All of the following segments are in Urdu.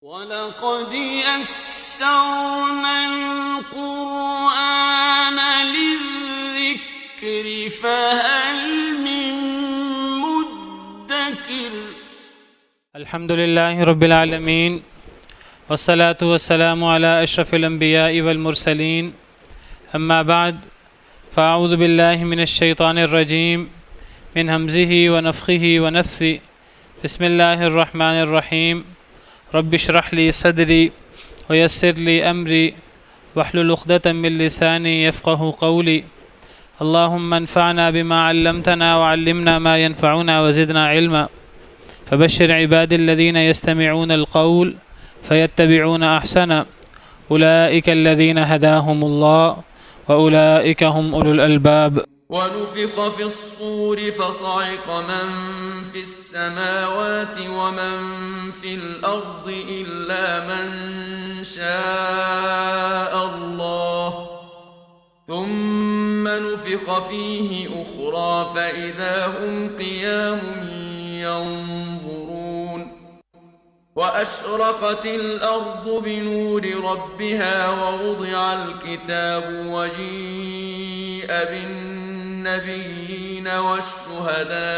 وَلَقَدْ يَسَّرْنَا الْقُرْآنَ لِلذِّكْرِ فَهَلْ مِن مُّدَّكِرٍ۔ الحمد لله رب العالمين والصلاة والسلام على أشرف الأنبياء والمرسلين، أما بعد فأعوذ بالله من الشيطان الرجيم من همزه ونفخه ونفثه، بسم الله الرحمن الرحيم، رب اشرح لي صدري ويسر لي أمري واحلل عقدة من لساني يفقه قولي، اللهم انفعنا بما علمتنا وعلمنا ما ينفعنا وزدنا علما، فبشر عبادي الذين يستمعون القول فيتبعون أحسنه، أولئك الذين هداهم الله وأولئك هم أولو الألباب۔ ونفخ في الصور فصعق من في السماوات ومن في الأرض إلا من شاء الله، ثم نفخ فيه أخرى فإذا هم قيام ينظرون، وأشرقت الأرض بنور ربها ووضع الكتاب وجيء بالنبيين والشهداء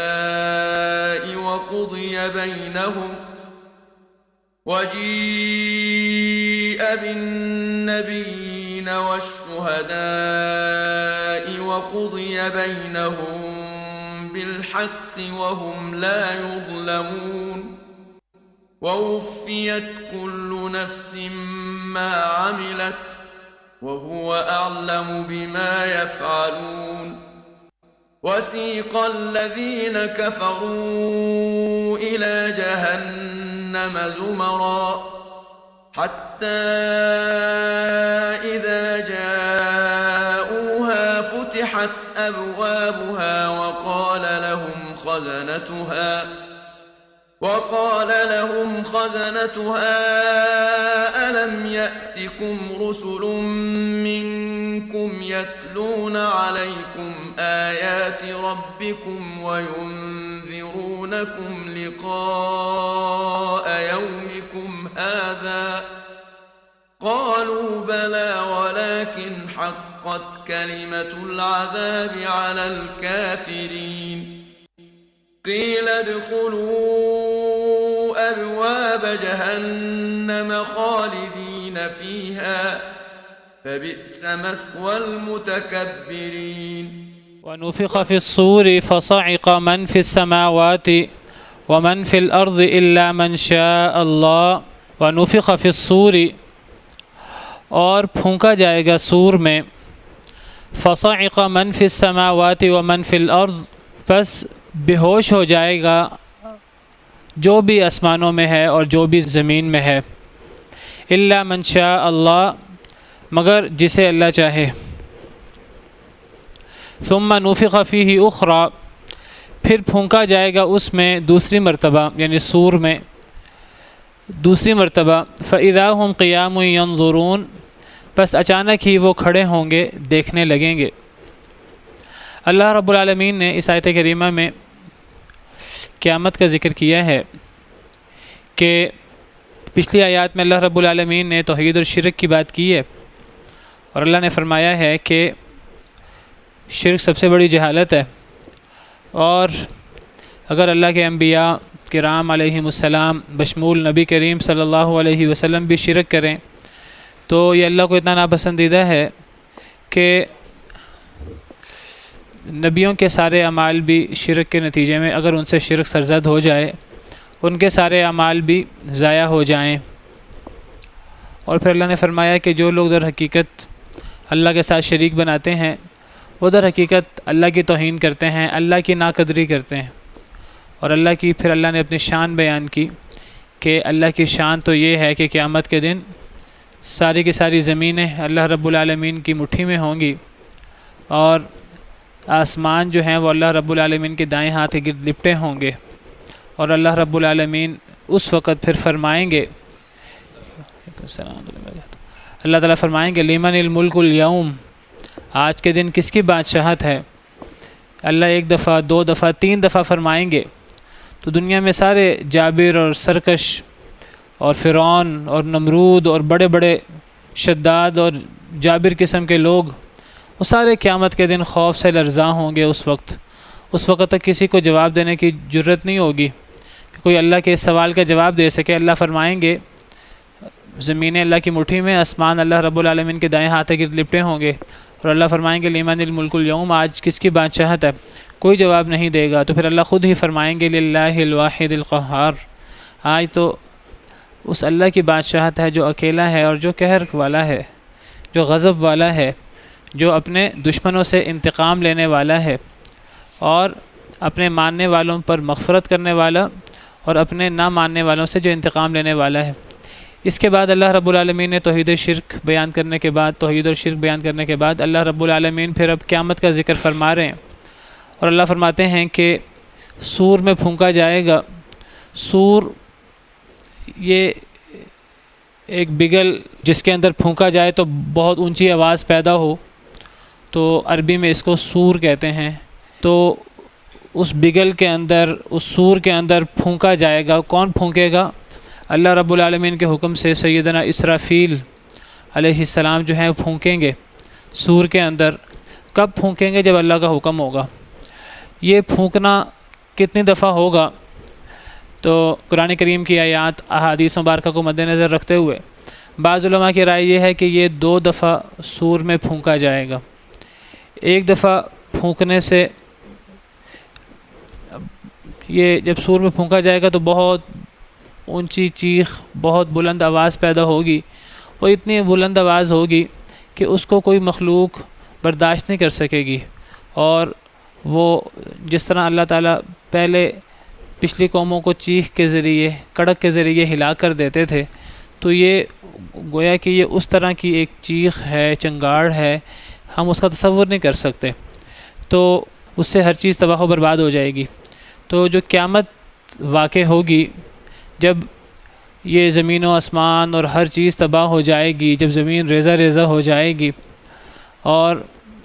وقضي بينهم بالحق وهم لا يظلمون، ووفيت كل نفس ما عملت وهو أعلم بما يفعلون، وسيق الذين كفروا إلى جهنم زمرا حتى إذا جاءوها فتحت أبوابها وقال لهم خزنتها ألم يأتكم رسل منكم يتلون عليكم آيات ربكم وينذرونكم لقاء يومكم هذا؟ قالوا بلى ولكن حقت كلمة العذاب على الكافرين، قيل ادخلوا أبواب جهنم خالدين فيها فبئس مثوى المتكبرين۔ ونفخ في الصور فصعق من في السماوات ومن في الأرض إلا من شاء الله، ونفخ في الصور، اور پھونکا جائے گا سور میں، فصعق من في السماوات ومن في الأرض، پس بے ہوش ہو جائے گا جو بھی آسمانوں میں ہے اور جو بھی زمین میں ہے، الا من شاء اللہ، مگر جسے اللہ چاہے، ثم نفخ فیہ اخری، پھر پھونکا جائے گا اس میں دوسری مرتبہ، یعنی سور میں دوسری مرتبہ، فاذا هم قیام ینظرون، بس اچانک ہی وہ کھڑے ہوں گے، دیکھنے لگیں گے۔ اللہ رب العالمین نے اس آیت کریمہ میں قیامت کا ذکر کیا ہے کہ پچھلی آیات میں اللہ رب العالمین نے توحید اور شرک کی بات کی ہے، اور اللہ نے فرمایا ہے کہ شرک سب سے بڑی جہالت ہے، اور اگر اللہ کے انبیاء کرام علیہم السلام بشمول نبی کریم صلی اللہ علیہ وسلم بھی شرک کریں تو یہ اللہ کو اتنا ناپسندیدہ ہے کہ نبیوں کے سارے اعمال بھی شرک کے نتیجے میں اگر ان سے شرک سرزد ہو جائے، ان کے سارے اعمال بھی ضائع ہو جائیں۔ اور پھر اللہ نے فرمایا کہ جو لوگ در حقیقت اللہ کے ساتھ شریک بناتے ہیں وہ در حقیقت اللہ کی توہین کرتے ہیں، اللہ کی ناقدری کرتے ہیں، اور پھر اللہ نے اپنی شان بیان کی کہ اللہ کی شان تو یہ ہے کہ قیامت کے دن ساری کی ساری زمینیں اللہ رب العالمین کی مٹھی میں ہوں گی، اور آسمان جو ہیں وہ اللہ رب العالمین کے دائیں ہاتھ کے گرد لپٹے ہوں گے، اور اللہ رب العالمین اس وقت پھر فرمائیں گے، اللہ تعالیٰ فرمائیں گے لمن الملک اليوم، آج کے دن کس کی بادشاہت ہے؟ اللہ ایک دفعہ، دو دفعہ، تین دفعہ فرمائیں گے، تو دنیا میں سارے جابر اور سرکش اور فرعون اور نمرود اور بڑے بڑے شداد اور جابر قسم کے لوگ، وہ سارے قیامت کے دن خوف سے لرزاں ہوں گے۔ اس وقت تک کسی کو جواب دینے کی جرت نہیں ہوگی کہ کوئی اللہ کے اس سوال کا جواب دے سکے۔ اللہ فرمائیں گے زمینیں اللہ کی مٹھی میں، آسمان اللہ رب العالمین کے دائیں ہاتھ گرد لپٹے ہوں گے، اور اللہ فرمائیں گے لمن الملک اليوم، آج کس کی بادشاہت ہے؟ کوئی جواب نہیں دے گا۔ تو پھر اللہ خود ہی فرمائیں گے للہ الواحد القہار، آج تو اس اللہ کی بادشاہت ہے جو اکیلا ہے اور جو قہر والا ہے، جو غضب والا ہے، جو اپنے دشمنوں سے انتقام لینے والا ہے، اور اپنے ماننے والوں پر مغفرت کرنے والا، اور اپنے نہ ماننے والوں سے جو انتقام لینے والا ہے۔ اس کے بعد اللہ رب العالمین نے توحید اور شرک بیان کرنے کے بعد اللہ رب العالمین پھر اب قیامت کا ذکر فرما رہے ہیں، اور اللہ فرماتے ہیں کہ سور میں پھونکا جائے گا۔ سور یہ ایک بگل جس کے اندر پھونکا جائے تو بہت اونچی آواز پیدا ہو، تو عربی میں اس کو سور کہتے ہیں۔ تو اس بگل کے اندر، اس سور کے اندر پھونکا جائے گا۔ کون پھونکے گا؟ اللہ رب العالمین کے حکم سے سیدنا اسرافیل علیہ السلام جو ہیں پھونکیں گے سور کے اندر۔ کب پھونکیں گے؟ جب اللہ کا حکم ہوگا۔ یہ پھونکنا کتنی دفعہ ہوگا؟ تو قرآن کریم کی آیات، احادیث مبارکہ کو مد نظر رکھتے ہوئے بعض علماء کی رائے یہ ہے کہ یہ 2 دفعہ سور میں پھونکا جائے گا۔ ایک دفعہ پھونکنے سے، یہ جب سور میں پھونکا جائے گا تو بہت اونچی چیخ، بہت بلند آواز پیدا ہوگی، اور اتنی بلند آواز ہوگی کہ اس کو کوئی مخلوق برداشت نہیں کر سکے گی۔ اور وہ جس طرح اللہ تعالیٰ پہلے پچھلی قوموں کو چیخ کے ذریعے، کڑک کے ذریعے ہلا کر دیتے تھے، تو یہ گویا کہ یہ اس طرح کی ایک چیخ ہے، چنگاڑ ہے، ہم اس کا تصور نہیں کر سکتے۔ تو اس سے ہر چیز تباہ و برباد ہو جائے گی۔ تو جو قیامت واقع ہوگی، جب یہ زمین و آسمان اور ہر چیز تباہ ہو جائے گی، جب زمین ریزہ ریزہ ہو جائے گی، اور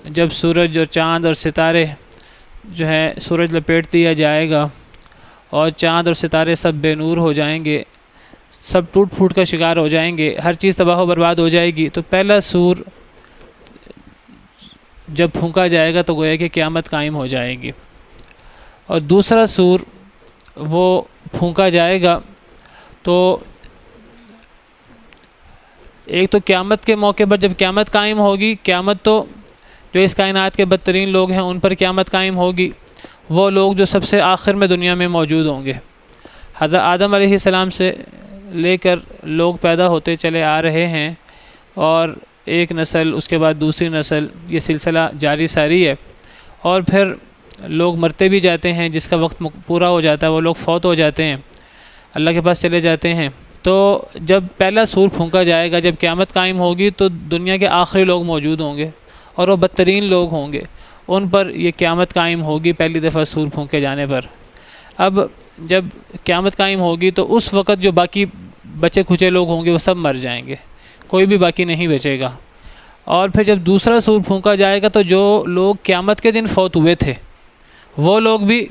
جب سورج اور چاند اور ستارے جو ہے سورج لپیٹ دیا جائے گا، اور چاند اور ستارے سب بے نور ہو جائیں گے، سب ٹوٹ پھوٹ کا شکار ہو جائیں گے، ہر چیز تباہ و برباد ہو جائے گی، تو پہلا سور جب پھونکا جائے گا تو گویا کہ قیامت قائم ہو جائے گی۔ اور دوسرا سور وہ پھونکا جائے گا تو ایک تو قیامت کے موقع پر جب قیامت قائم ہوگی، قیامت تو جو اس کائنات کے بدترین لوگ ہیں ان پر قیامت قائم ہوگی، وہ لوگ جو سب سے آخر میں دنیا میں موجود ہوں گے۔ حضرت آدم علیہ السلام سے لے کر لوگ پیدا ہوتے چلے آ رہے ہیں، اور ایک نسل، اس کے بعد دوسری نسل، یہ سلسلہ جاری ساری ہے، اور پھر لوگ مرتے بھی جاتے ہیں، جس کا وقت پورا ہو جاتا ہے وہ لوگ فوت ہو جاتے ہیں، اللہ کے پاس چلے جاتے ہیں۔ تو جب پہلا سور پھونکا جائے گا، جب قیامت قائم ہوگی، تو دنیا کے آخری لوگ موجود ہوں گے، اور وہ بدترین لوگ ہوں گے، ان پر یہ قیامت قائم ہوگی پہلی دفعہ سور پھونکے جانے پر۔ اب جب قیامت قائم ہوگی تو اس وقت جو باقی بچے کھچے لوگ ہوں گے وہ سب مر جائیں گے، کوئی بھی باقی نہیں بچے گا۔ اور پھر جب دوسرا سور پھونکا جائے گا تو جو لوگ قیامت کے دن فوت ہوئے تھے وہ لوگ بھی،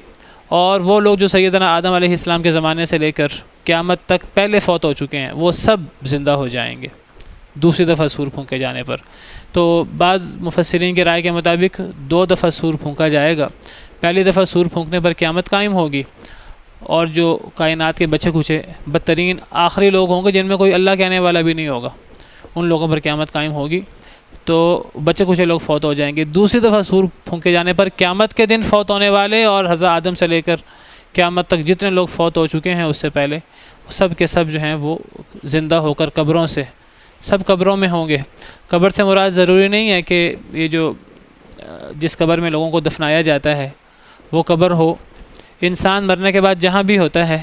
اور وہ لوگ جو سیدنا آدم علیہ السلام کے زمانے سے لے کر قیامت تک پہلے فوت ہو چکے ہیں، وہ سب زندہ ہو جائیں گے دوسری دفعہ سور پھونکے جانے پر۔ تو بعض مفسرین کی رائے کے مطابق 2 دفعہ سور پھونکا جائے گا۔ پہلی دفعہ سور پھونکنے پر قیامت قائم ہوگی، اور جو کائنات کے بچے کھچے بدترین آخری لوگ ہوں گے جن میں کوئی اللہ کہنے والا بھی نہیں ہوگا، ان لوگوں پر قیامت قائم ہوگی، تو بچے کچھ لوگ فوت ہو جائیں گے۔ دوسری دفعہ سور پھونکے جانے پر قیامت کے دن فوت ہونے والے اور حضرت آدم سے لے کر قیامت تک جتنے لوگ فوت ہو چکے ہیں اس سے پہلے، سب کے سب جو ہیں وہ زندہ ہو کر قبروں سے، سب قبروں میں ہوں گے۔ قبر سے مراد ضروری نہیں ہے کہ یہ جو جس قبر میں لوگوں کو دفنایا جاتا ہے وہ قبر ہو، انسان مرنے کے بعد جہاں بھی ہوتا ہے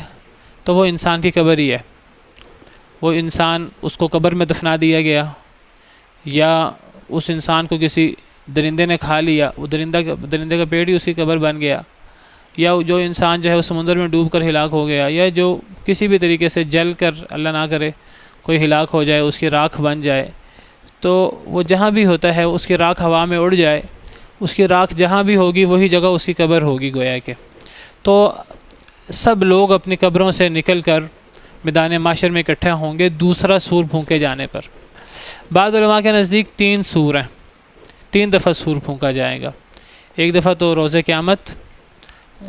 تو وہ انسان کی قبر ہی ہے۔ وہ انسان، اس کو قبر میں دفنا دیا گیا، یا اس انسان کو کسی درندے نے کھا لیا، وہ درندے کا پیٹ ہی اس کی قبر بن گیا، یا جو انسان جو ہے وہ سمندر میں ڈوب کر ہلاک ہو گیا، یا جو کسی بھی طریقے سے جل کر، اللہ نہ کرے کوئی ہلاک ہو جائے، اس کی راکھ بن جائے، تو وہ جہاں بھی ہوتا ہے اس کی راکھ ہوا میں اڑ جائے، اس کی راکھ جہاں بھی ہوگی وہی جگہ اس کی قبر ہوگی گویا کہ۔ تو سب لوگ اپنی قبروں سے نکل کر میدان محشر میں اکٹھے ہوں گے دوسرا سور پھونکے جانے پر۔ بعض علماء کے نزدیک 3 سور ہیں، 3 دفعہ سور پھونکا جائے گا۔ ایک دفعہ تو روز قیامت،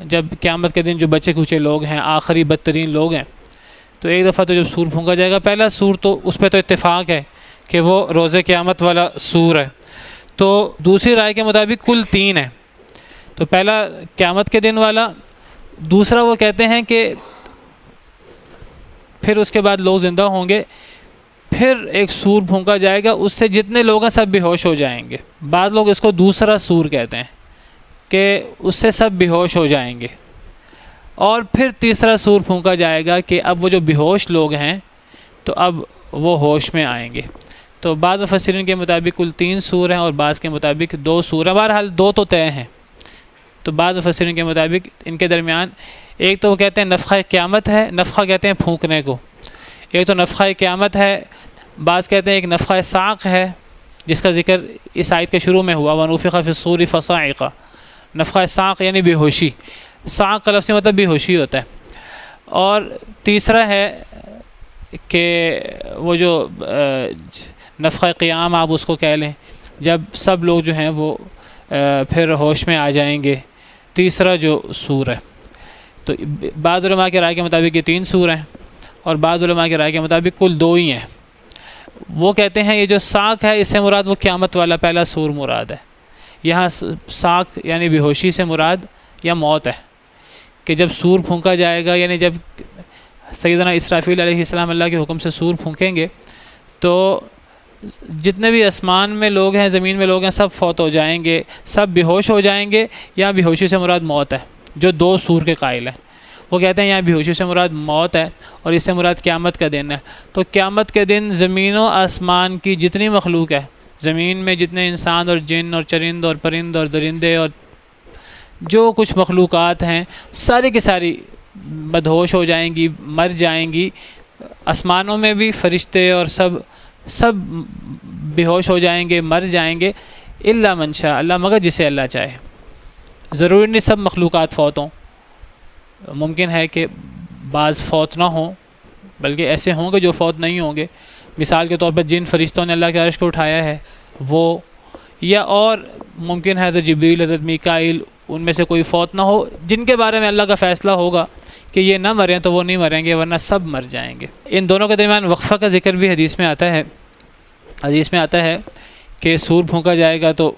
جب قیامت کے دن جو بچے کچے لوگ ہیں، آخری بدترین لوگ ہیں، تو ایک دفعہ تو جب سور پھونکا جائے گا، پہلا سور تو اس پہ تو اتفاق ہے کہ وہ روز قیامت والا سور ہے، تو دوسری رائے کے مطابق کل 3 ہے۔ تو پہلا قیامت کے دن والا، دوسرا وہ کہتے ہیں کہ پھر اس کے بعد لوگ زندہ ہوں گے، پھر ایک سور پھونکا جائے گا، اس سے جتنے لوگ ہیں سب بے ہوش ہو جائیں گے۔ بعض لوگ اس کو دوسرا سور کہتے ہیں کہ اس سے سب بے ہوش ہو جائیں گے، اور پھر تیسرا سور پھونکا جائے گا کہ اب وہ جو بے ہوش لوگ ہیں تو اب وہ ہوش میں آئیں گے۔ تو بعض مفسرین کے مطابق کل 3 سور ہیں اور بعض کے مطابق 2 سور ہیں، بہرحال 2 تو طے ہیں۔ تو بعض مفسرین کے مطابق ان کے درمیان ایک تو وہ کہتے ہیں نفخہ قیامت ہے، نفخہ کہتے ہیں پھونکنے کو، ایک تو نفخہ قیامت ہے، بعض کہتے ہیں ایک نفخہ صاعق ہے جس کا ذکر اس آیت کے شروع میں ہوا، وَنُفِخَ فِي الصُّورِ فَصَعِقَ۔ نفخہ صاعق یعنی بے ہوشی، صاعق کا لفظ مطلب بے ہوشی ہوتا ہے۔ اور تیسرا ہے کہ وہ جو نفخہ قیام آپ اس کو کہہ لیں، جب سب لوگ جو ہیں وہ پھر ہوش میں آ جائیں گے، تیسرا جو سور ہے۔ تو بعض علماء کے رائے کے مطابق یہ 3 سور ہیں، اور بعض علماء کے رائے کے مطابق کل 2 ہی ہیں۔ وہ کہتے ہیں یہ جو صاعق ہے اس سے مراد وہ قیامت والا پہلا سور مراد ہے۔ یہاں صاعق یعنی بے ہوشی سے مراد یا موت ہے، کہ جب سور پھونکا جائے گا، یعنی جب سیدنا اسرافیل علیہ السلام اللہ کے حکم سے سور پھونکیں گے تو جتنے بھی آسمان میں لوگ ہیں، زمین میں لوگ ہیں، سب فوت ہو جائیں گے، سب بے ہوش ہو جائیں گے۔ یہاں بے ہوشی سے مراد موت ہے، جو 2 سور کے قائل ہیں وہ کہتے ہیں یہاں بے ہوشی سے مراد موت ہے اور اس سے مراد قیامت کا دن ہے۔ تو قیامت کے دن زمین و آسمان کی جتنی مخلوق ہے، زمین میں جتنے انسان اور جن اور چرند اور پرند اور درندے اور جو کچھ مخلوقات ہیں، ساری کی ساری بدہوش ہو جائیں گی، مر جائیں گی۔ آسمانوں میں بھی فرشتے اور سب بے ہوش ہو جائیں گے، مر جائیں گے، الا من شاء اللہ، مگر جسے اللہ چاہے۔ ضروری نہیں سب مخلوقات فوت ہوں، ممکن ہے کہ بعض فوت نہ ہوں، بلکہ ایسے ہوں گے جو فوت نہیں ہوں گے۔ مثال کے طور پر جن فرشتوں نے اللہ کے عرش کو اٹھایا ہے وہ، یا اور ممکن ہے حضرت جبریل، حضرت میکائیل، ان میں سے کوئی فوت نہ ہو، جن کے بارے میں اللہ کا فیصلہ ہوگا کہ یہ نہ مریں تو وہ نہیں مریں گے، ورنہ سب مر جائیں گے۔ ان دونوں کے درمیان وقفہ کا ذکر بھی حدیث میں آتا ہے۔ حدیث میں آتا ہے کہ سور پھونکا جائے گا تو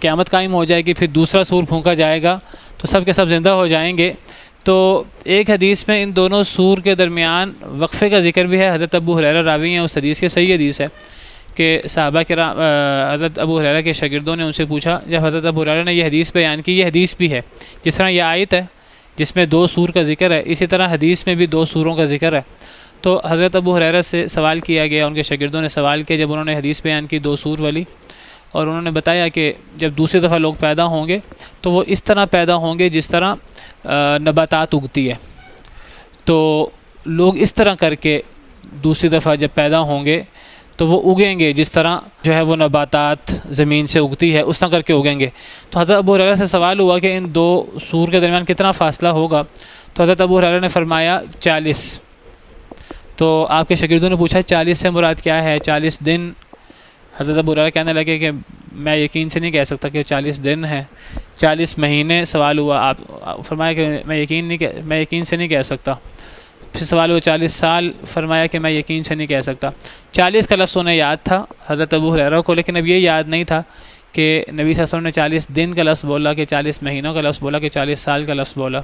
قیامت قائم ہو جائے گی، پھر دوسرا سور پھونکا جائے گا تو سب کے سب زندہ ہو جائیں گے۔ تو ایک حدیث میں ان دونوں سور کے درمیان وقفے کا ذکر بھی ہے۔ حضرت ابو ہریرہ راوی ہیں اس حدیث کے، صحیح حدیث ہے کہ صحابہ کرام حضرت ابو ہریرہ کے شاگردوں نے ان سے پوچھا، جب حضرت ابو ہریرہ نے یہ حدیث بیان کی، یہ حدیث بھی ہے جس طرح یہ آیت ہے جس میں 2 سور کا ذکر ہے، اسی طرح حدیث میں بھی 2 سوروں کا ذکر ہے۔ تو حضرت ابو ہریرہ سے سوال کیا گیا، ان کے شاگردوں نے سوال کیا جب انہوں نے حدیث بیان کی 2 سور والی، اور انہوں نے بتایا کہ جب دوسری دفعہ لوگ پیدا ہوں گے تو وہ اس طرح پیدا ہوں گے جس طرح نباتات اگتی ہے، تو لوگ اس طرح کر کے دوسری دفعہ جب پیدا ہوں گے تو وہ اگیں گے جس طرح جو ہے وہ نباتات زمین سے اگتی ہے، اس طرح کر کے اگیں گے۔ تو حضرت ابو ہریرہ سے سوال ہوا کہ ان 2 سور کے درمیان کتنا فاصلہ ہوگا؟ تو حضرت ابو ہریرہ نے فرمایا 40۔ تو آپ کے شاگردوں نے پوچھا 40 سے مراد کیا ہے؟ 40 دن؟ حضرت ابو ہریرہ کہنے لگے کہ میں یقین سے نہیں کہہ سکتا کہ 40 دن ہے۔ 40 مہینے سوال ہوا، آپ فرمایا کہ میں یقین سے نہیں کہہ سکتا۔ پھر سوال ہوا 40 سال، فرمایا کہ میں یقین سے نہیں کہہ سکتا۔ 40 کا لفظ انہیں یاد تھا حضرت ابو ہریرہ کو، لیکن اب یہ یاد نہیں تھا کہ نبی صلی اللہ علیہ وسلم نے 40 دن کا لفظ بولا کہ 40 مہینوں کا لفظ بولا کہ 40 سال کا لفظ بولا۔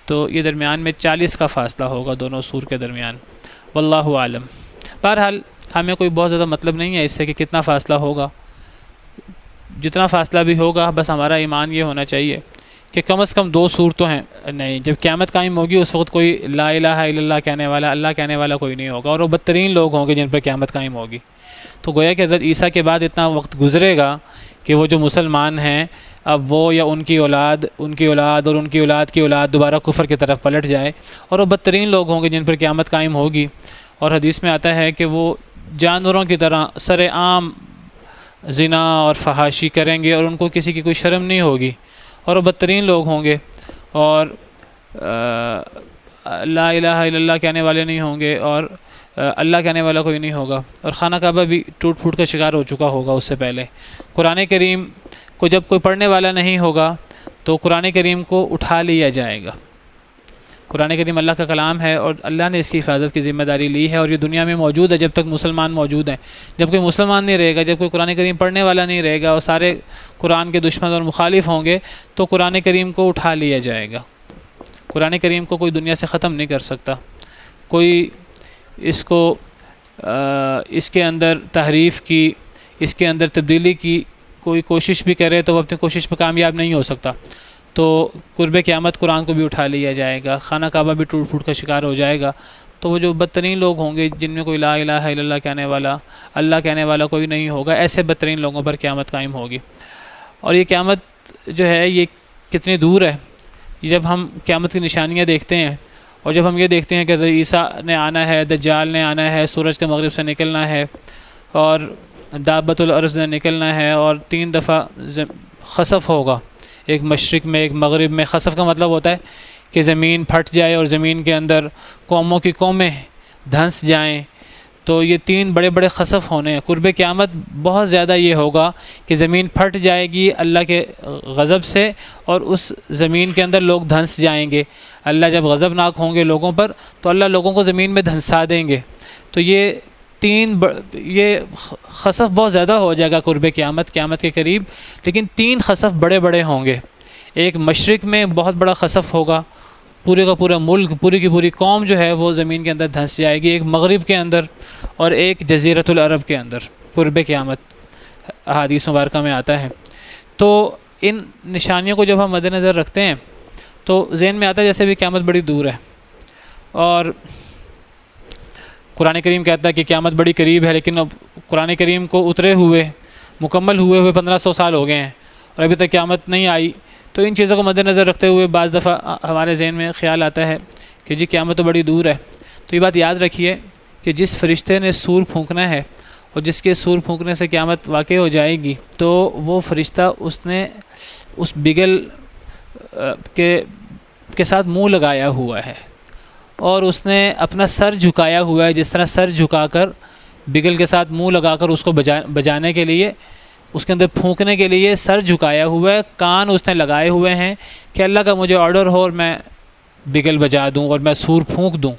تو یہ درمیان میں 40 کا فاصلہ ہوگا دونوں سور کے درمیان، واللہ عالم۔ بہرحال ہمیں کوئی بہت زیادہ مطلب نہیں ہے اس سے کہ کتنا فاصلہ ہوگا، جتنا فاصلہ بھی ہوگا بس ہمارا ایمان یہ ہونا چاہیے کہ کم از کم 2 سور تو ہیں۔ نہیں، جب قیامت قائم ہوگی اس وقت کوئی لا الہ الا اللہ کہنے والا، اللہ کہنے والا کوئی نہیں ہوگا، اور وہ بدترین لوگ ہوں گے جن پر قیامت قائم ہوگی۔ تو گویا کہ حضرت عیسیٰ کے بعد اتنا وقت گزرے گا کہ وہ جو مسلمان ہیں اب وہ یا ان کی اولاد اور ان کی اولاد کی اولاد دوبارہ کفر کی طرف پلٹ جائے، اور وہ بدترین لوگ ہوں گے جن پر قیامت قائم ہوگی۔ اور حدیث میں آتا ہے کہ وہ جانوروں کی طرح سر عام زنا اور فحاشی کریں گے اور ان کو کسی کی کوئی شرم نہیں ہوگی، اور وہ بدترین لوگ ہوں گے۔ اور لا الہ الا اللہ کہنے والے نہیں ہوں گے اور اللہ کہنے والا کوئی نہیں ہوگا، اور خانہ کعبہ بھی ٹوٹ پھوٹ کا شکار ہو چکا ہوگا اس سے پہلے۔ قرآن کریم کو جب کوئی پڑھنے والا نہیں ہوگا تو قرآن کریم کو اٹھا لیا جائے گا۔ قرآن کریم اللہ کا کلام ہے اور اللہ نے اس کی حفاظت کی ذمہ داری لی ہے، اور یہ دنیا میں موجود ہے جب تک مسلمان موجود ہیں۔ جب کوئی مسلمان نہیں رہے گا، جب کوئی قرآن کریم پڑھنے والا نہیں رہے گا اور سارے قرآن کے دشمن اور مخالف ہوں گے تو قرآن کریم کو اٹھا لیا جائے گا۔ قرآن کریم کو کوئی دنیا سے ختم نہیں کر سکتا، کوئی اس کو اس کے اندر تحریف کی، اس کے اندر تبدیلی کی کوئی کوشش بھی کرے تو وہ اپنی کوشش میں کامیاب نہیں ہو سکتا۔ تو قرب قیامت قرآن کو بھی اٹھا لیا جائے گا، خانہ کعبہ بھی ٹوٹ پھوٹ کا شکار ہو جائے گا۔ تو وہ جو بدترین لوگ ہوں گے جن میں کوئی لا الہ الا اللہ کہنے والا، اللہ کہنے والا کوئی نہیں ہوگا، ایسے بدترین لوگوں پر قیامت قائم ہوگی۔ اور یہ قیامت جو ہے یہ کتنی دور ہے، جب ہم قیامت کی نشانیاں دیکھتے ہیں اور جب ہم یہ دیکھتے ہیں کہ عیسیٰ نے آنا ہے، دجال نے آنا ہے، سورج کے مغرب سے نکلنا ہے اور دابۃ الارض نے نکلنا ہے اور 3 دفعہ خسف ہوگا، ایک مشرق میں ایک مغرب میں۔ خسف کا مطلب ہوتا ہے کہ زمین پھٹ جائے اور زمین کے اندر قوموں کی قومیں دھنس جائیں، تو یہ 3 بڑے بڑے خسف ہونے ہیں۔ قرب قیامت بہت زیادہ یہ ہوگا کہ زمین پھٹ جائے گی اللہ کے غضب سے اور اس زمین کے اندر لوگ دھنس جائیں گے۔ اللہ جب غضب ناک ہوں گے لوگوں پر تو اللہ لوگوں کو زمین میں دھنسا دیں گے۔ تو یہ خسف بہت زیادہ ہو جائے گا قرب قیامت کے قریب، لیکن 3 خسف بڑے بڑے ہوں گے۔ ایک مشرق میں بہت بڑا خسف ہوگا، پورے کا پورا ملک، پوری کی پوری قوم جو ہے وہ زمین کے اندر دھنس جائے گی، ایک مغرب کے اندر اور ایک جزیرۃ العرب کے اندر قرب قیامت احادیث مبارکہ میں آتا ہے۔ تو ان نشانیوں کو جب ہم مد نظر رکھتے ہیں تو ذہن میں آتا ہے جیسے بھی قیامت بڑی دور ہے، اور قرآن کریم کہتا ہے کہ قیامت بڑی قریب ہے، لیکن اب قرآن کریم کو اترے ہوئے مکمل ہوئے 1500 سال ہو گئے ہیں اور ابھی تک قیامت نہیں آئی۔ تو ان چیزوں کو مد نظر رکھتے ہوئے بعض دفعہ ہمارے ذہن میں خیال آتا ہے کہ جی قیامت تو بڑی دور ہے۔ تو یہ بات یاد رکھیے کہ جس فرشتے نے سور پھونکنا ہے اور جس کے سور پھونکنے سے قیامت واقع ہو جائے گی، تو وہ فرشتہ اس نے اس بگل کے ساتھ منہ لگایا ہوا ہے اور اس نے اپنا سر جھکایا ہوا ہے، جس طرح سر جھکا کر بگل کے ساتھ منہ لگا کر اس کو بجانے کے لیے، اس کے اندر پھونکنے کے لیے سر جھکایا ہوا ہے، کان اس نے لگائے ہوئے ہیں کہ اللہ کا مجھے آرڈر ہو اور میں بگل بجا دوں اور میں سور پھونک دوں۔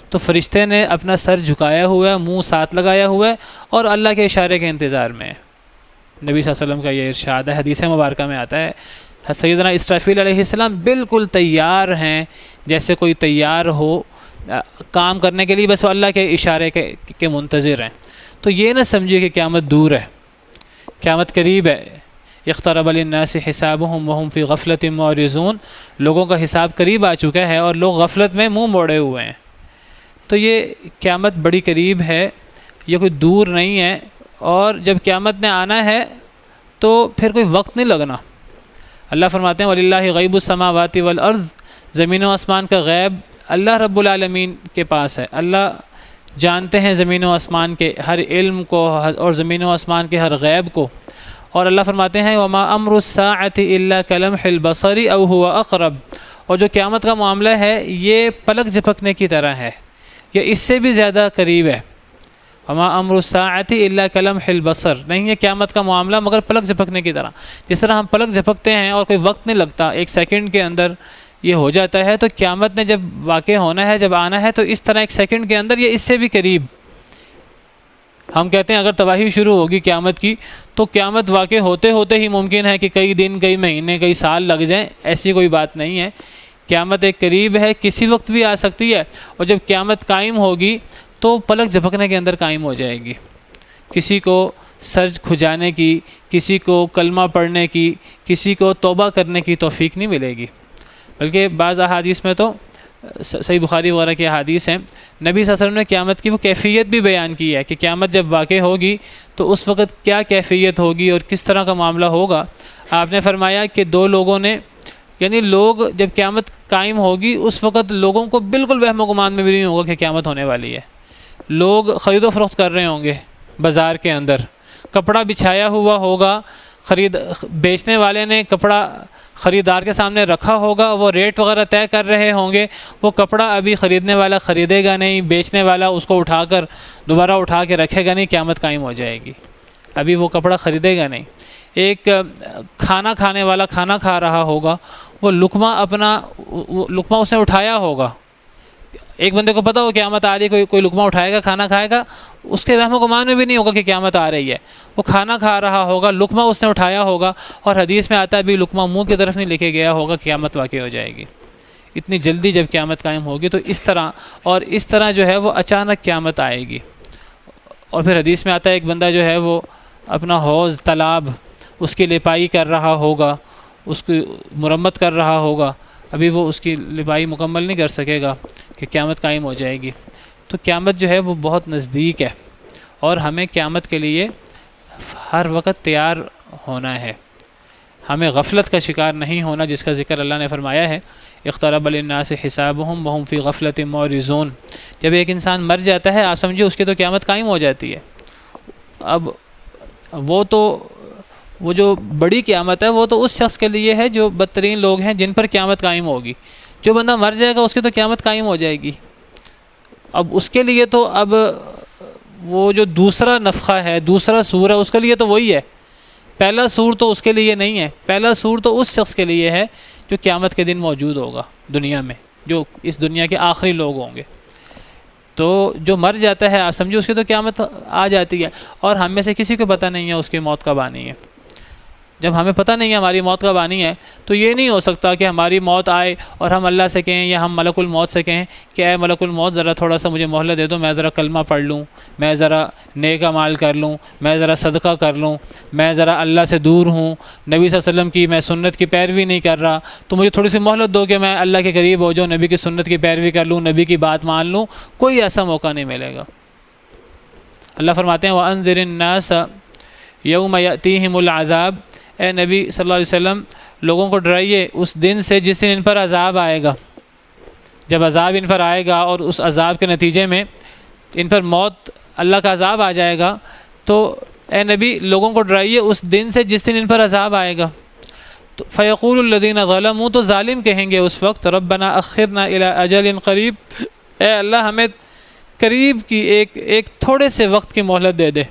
تو فرشتے نے اپنا سر جھکایا ہوا ہے، منہ ساتھ لگایا ہوا ہے اور اللہ کے اشارے کے انتظار میں ہے۔ نبی صلی اللہ علیہ وسلم کا یہ ارشاد ہے، حدیث مبارکہ میں آتا ہے سیدنا اسرافیل علیہ السلام بالکل تیار ہیں، جیسے کوئی تیار ہو کام کرنے کے لیے، بس وہ اللہ کے اشارے کے منتظر ہیں۔ تو یہ نہ سمجھیے کہ قیامت دور ہے، قیامت قریب ہے۔ اقترب للناس حسابهم وهم فی غفلۃ معرضون، لوگوں کا حساب قریب آ چکا ہے اور لوگ غفلت میں منہ موڑے ہوئے ہیں۔ تو یہ قیامت بڑی قریب ہے، یہ کوئی دور نہیں ہے، اور جب قیامت نے آنا ہے تو پھر کوئی وقت نہیں لگنا۔ اللہ فرماتے ہیں وَلِلَّهِ غیب السماوات والارض، زمین و آسمان کا غیب اللہ رب العالمین کے پاس ہے۔ اللہ جانتے ہیں زمین و آسمان کے ہر علم کو اور زمین و آسمان کے ہر غیب کو، اور اللہ فرماتے ہیں وَمَا أَمْرُ السَّاعَةِ إِلَّا كَلَمْحِ الْبَصَرِ أَوْ هُوَ أَقْرَبُ، اور جو قیامت کا معاملہ ہے یہ پلک جھپکنے کی طرح ہے یا اس سے بھی زیادہ قریب ہے۔ وَمَا أَمْرُ السَّاعَةِ إِلَّا كَلَمْحِ الْبَصَرِ، نہیں ہے قیامت کا معاملہ مگر پلک جھپکنے کی طرح، جس طرح ہم پلک جھپکتے ہیں اور کوئی وقت نہیں لگتا، 1 سیکنڈ کے اندر یہ ہو جاتا ہے، تو قیامت نے جب واقع ہونا ہے، جب آنا ہے، تو اس طرح 1 سیکنڈ کے اندر یا اس سے بھی قریب۔ ہم کہتے ہیں اگر تباہی شروع ہوگی قیامت کی تو قیامت واقع ہوتے ہوتے ہی ممکن ہے کہ کئی دن، کئی مہینے، کئی سال لگ جائیں، ایسی کوئی بات نہیں ہے۔ قیامت ایک قریب ہے، کسی وقت بھی آ سکتی ہے، اور جب قیامت قائم ہوگی تو پلک جھپکنے کے اندر قائم ہو جائے گی۔ کسی کو سر کھجانے کی، کسی کو کلمہ پڑھنے کی، کسی کو توبہ کرنے کی توفیق نہیں ملے گی، بلکہ بعض احادیث میں تو صحیح بخاری وغیرہ کی احادیث ہیں، نبی صلی اللہ علیہ وسلم نے قیامت کی وہ کیفیت بھی بیان کی ہے کہ قیامت جب واقع ہوگی تو اس وقت کیا کیفیت ہوگی اور کس طرح کا معاملہ ہوگا۔ آپ نے فرمایا کہ 2 لوگوں نے، یعنی لوگ جب قیامت قائم ہوگی اس وقت لوگوں کو بالکل وہم و گمان میں بھی نہیں ہوگا کہ قیامت ہونے والی ہے۔ لوگ خرید و فروخت کر رہے ہوں گے بازار کے اندر، کپڑا بچھایا ہوا ہوگا، بیچنے والے نے کپڑا خریدار کے سامنے رکھا ہوگا، وہ ریٹ وغیرہ طے کر رہے ہوں گے، وہ کپڑا ابھی خریدنے والا خریدے گا نہیں، بیچنے والا اس کو اٹھا کر دوبارہ اٹھا کے رکھے گا نہیں، قیامت قائم ہو جائے گی، ابھی وہ کپڑا خریدے گا نہیں۔ ایک کھانا کھانے والا کھانا کھا رہا ہوگا، وہ لقمہ اس نے اٹھایا ہوگا، ایک بندے کو پتہ ہو قیامت آ رہی ہے، کوئی لقمہ اٹھائے گا کھانا کھائے گا، اس کے وہم و گمان میں بھی نہیں ہوگا کہ قیامت آ رہی ہے، وہ کھانا کھا رہا ہوگا، لقمہ اس نے اٹھایا ہوگا، اور حدیث میں آتا ہے بھی لقمہ منہ کی طرف نہیں لے کے گیا ہوگا، قیامت واقع ہو جائے گی۔ اتنی جلدی جب قیامت قائم ہوگی تو اس طرح جو ہے وہ اچانک قیامت آئے گی۔ اور پھر حدیث میں آتا ہے ایک بندہ جو ہے وہ اپنا حوض تالاب اس کی لپائی کر رہا ہوگا، اس کی مرمت کر رہا ہوگا، ابھی وہ اس کی لپائی مکمل نہیں کر سکے گا کہ قیامت قائم ہو جائے گی۔ تو قیامت جو ہے وہ بہت نزدیک ہے، اور ہمیں قیامت کے لیے ہر وقت تیار ہونا ہے، ہمیں غفلت کا شکار نہیں ہونا، جس کا ذکر اللہ نے فرمایا ہے اقترب للناس حسابهم وهم فی غفلۃ معرضون۔ جب ایک انسان مر جاتا ہے آپ سمجھے اس کی تو قیامت قائم ہو جاتی ہے۔ اب وہ جو بڑی قیامت ہے وہ تو اس شخص کے لیے ہے جو بدترین لوگ ہیں، جن پر قیامت قائم ہوگی۔ جو بندہ مر جائے گا اس کی تو قیامت قائم ہو جائے گی۔ اب اس کے لیے تو اب وہ جو دوسرا نفخہ ہے، دوسرا سور ہے، اس کے لیے تو وہی ہے، پہلا سور تو اس کے لیے نہیں ہے، پہلا سور تو اس شخص کے لیے ہے جو قیامت کے دن موجود ہوگا دنیا میں، جو اس دنیا کے آخری لوگ ہوں گے۔ تو جو مر جاتا ہے آپ سمجھو اس کی تو قیامت آ جاتی ہے، اور ہم میں سے کسی کو پتہ نہیں ہے اس کی موت کب آنی ہے۔ جب ہمیں پتہ نہیں ہے ہماری موت کب آنی ہے تو یہ نہیں ہو سکتا کہ ہماری موت آئے اور ہم اللہ سے کہیں یا ہم ملک الموت سے کہیں کہ اے ملک الموت ذرا تھوڑا سا مجھے مہلت دے دو، میں ذرا کلمہ پڑھ لوں، میں ذرا نیک اعمال کر لوں، میں ذرا صدقہ کر لوں، میں ذرا اللہ سے دور ہوں، نبی صلی اللہ علیہ وسلم کی میں سنت کی پیروی نہیں کر رہا، تو مجھے تھوڑی سی مہلت دو کہ میں اللہ کے قریب ہو جاؤں، نبی کی سنت کی پیروی کر لوں، نبی کی بات مان لوں۔ کوئی ایسا موقع نہیں ملے گا۔ اللہ فرماتے ہیں وَأَنذِرِ النَّاسَ يَوْمَ يَأْتِيهِمُ الْعَذَابُ، اے نبی صلی اللہ علیہ وسلم لوگوں کو ڈرائیے اس دن سے جس دن ان پر عذاب آئے گا۔ جب عذاب ان پر آئے گا اور اس عذاب کے نتیجے میں ان پر موت، اللہ کا عذاب آ جائے گا، تو اے نبی لوگوں کو ڈرائیے اس دن سے جس دن ان پر عذاب آئے گا۔ تو فیقول الذین ظلموا، تو ظالم کہیں گے اس وقت ربنا اخرنا الی اجل قریب، اے اللہ ہمیں قریب کی ایک تھوڑے سے وقت کی مہلت دے دے،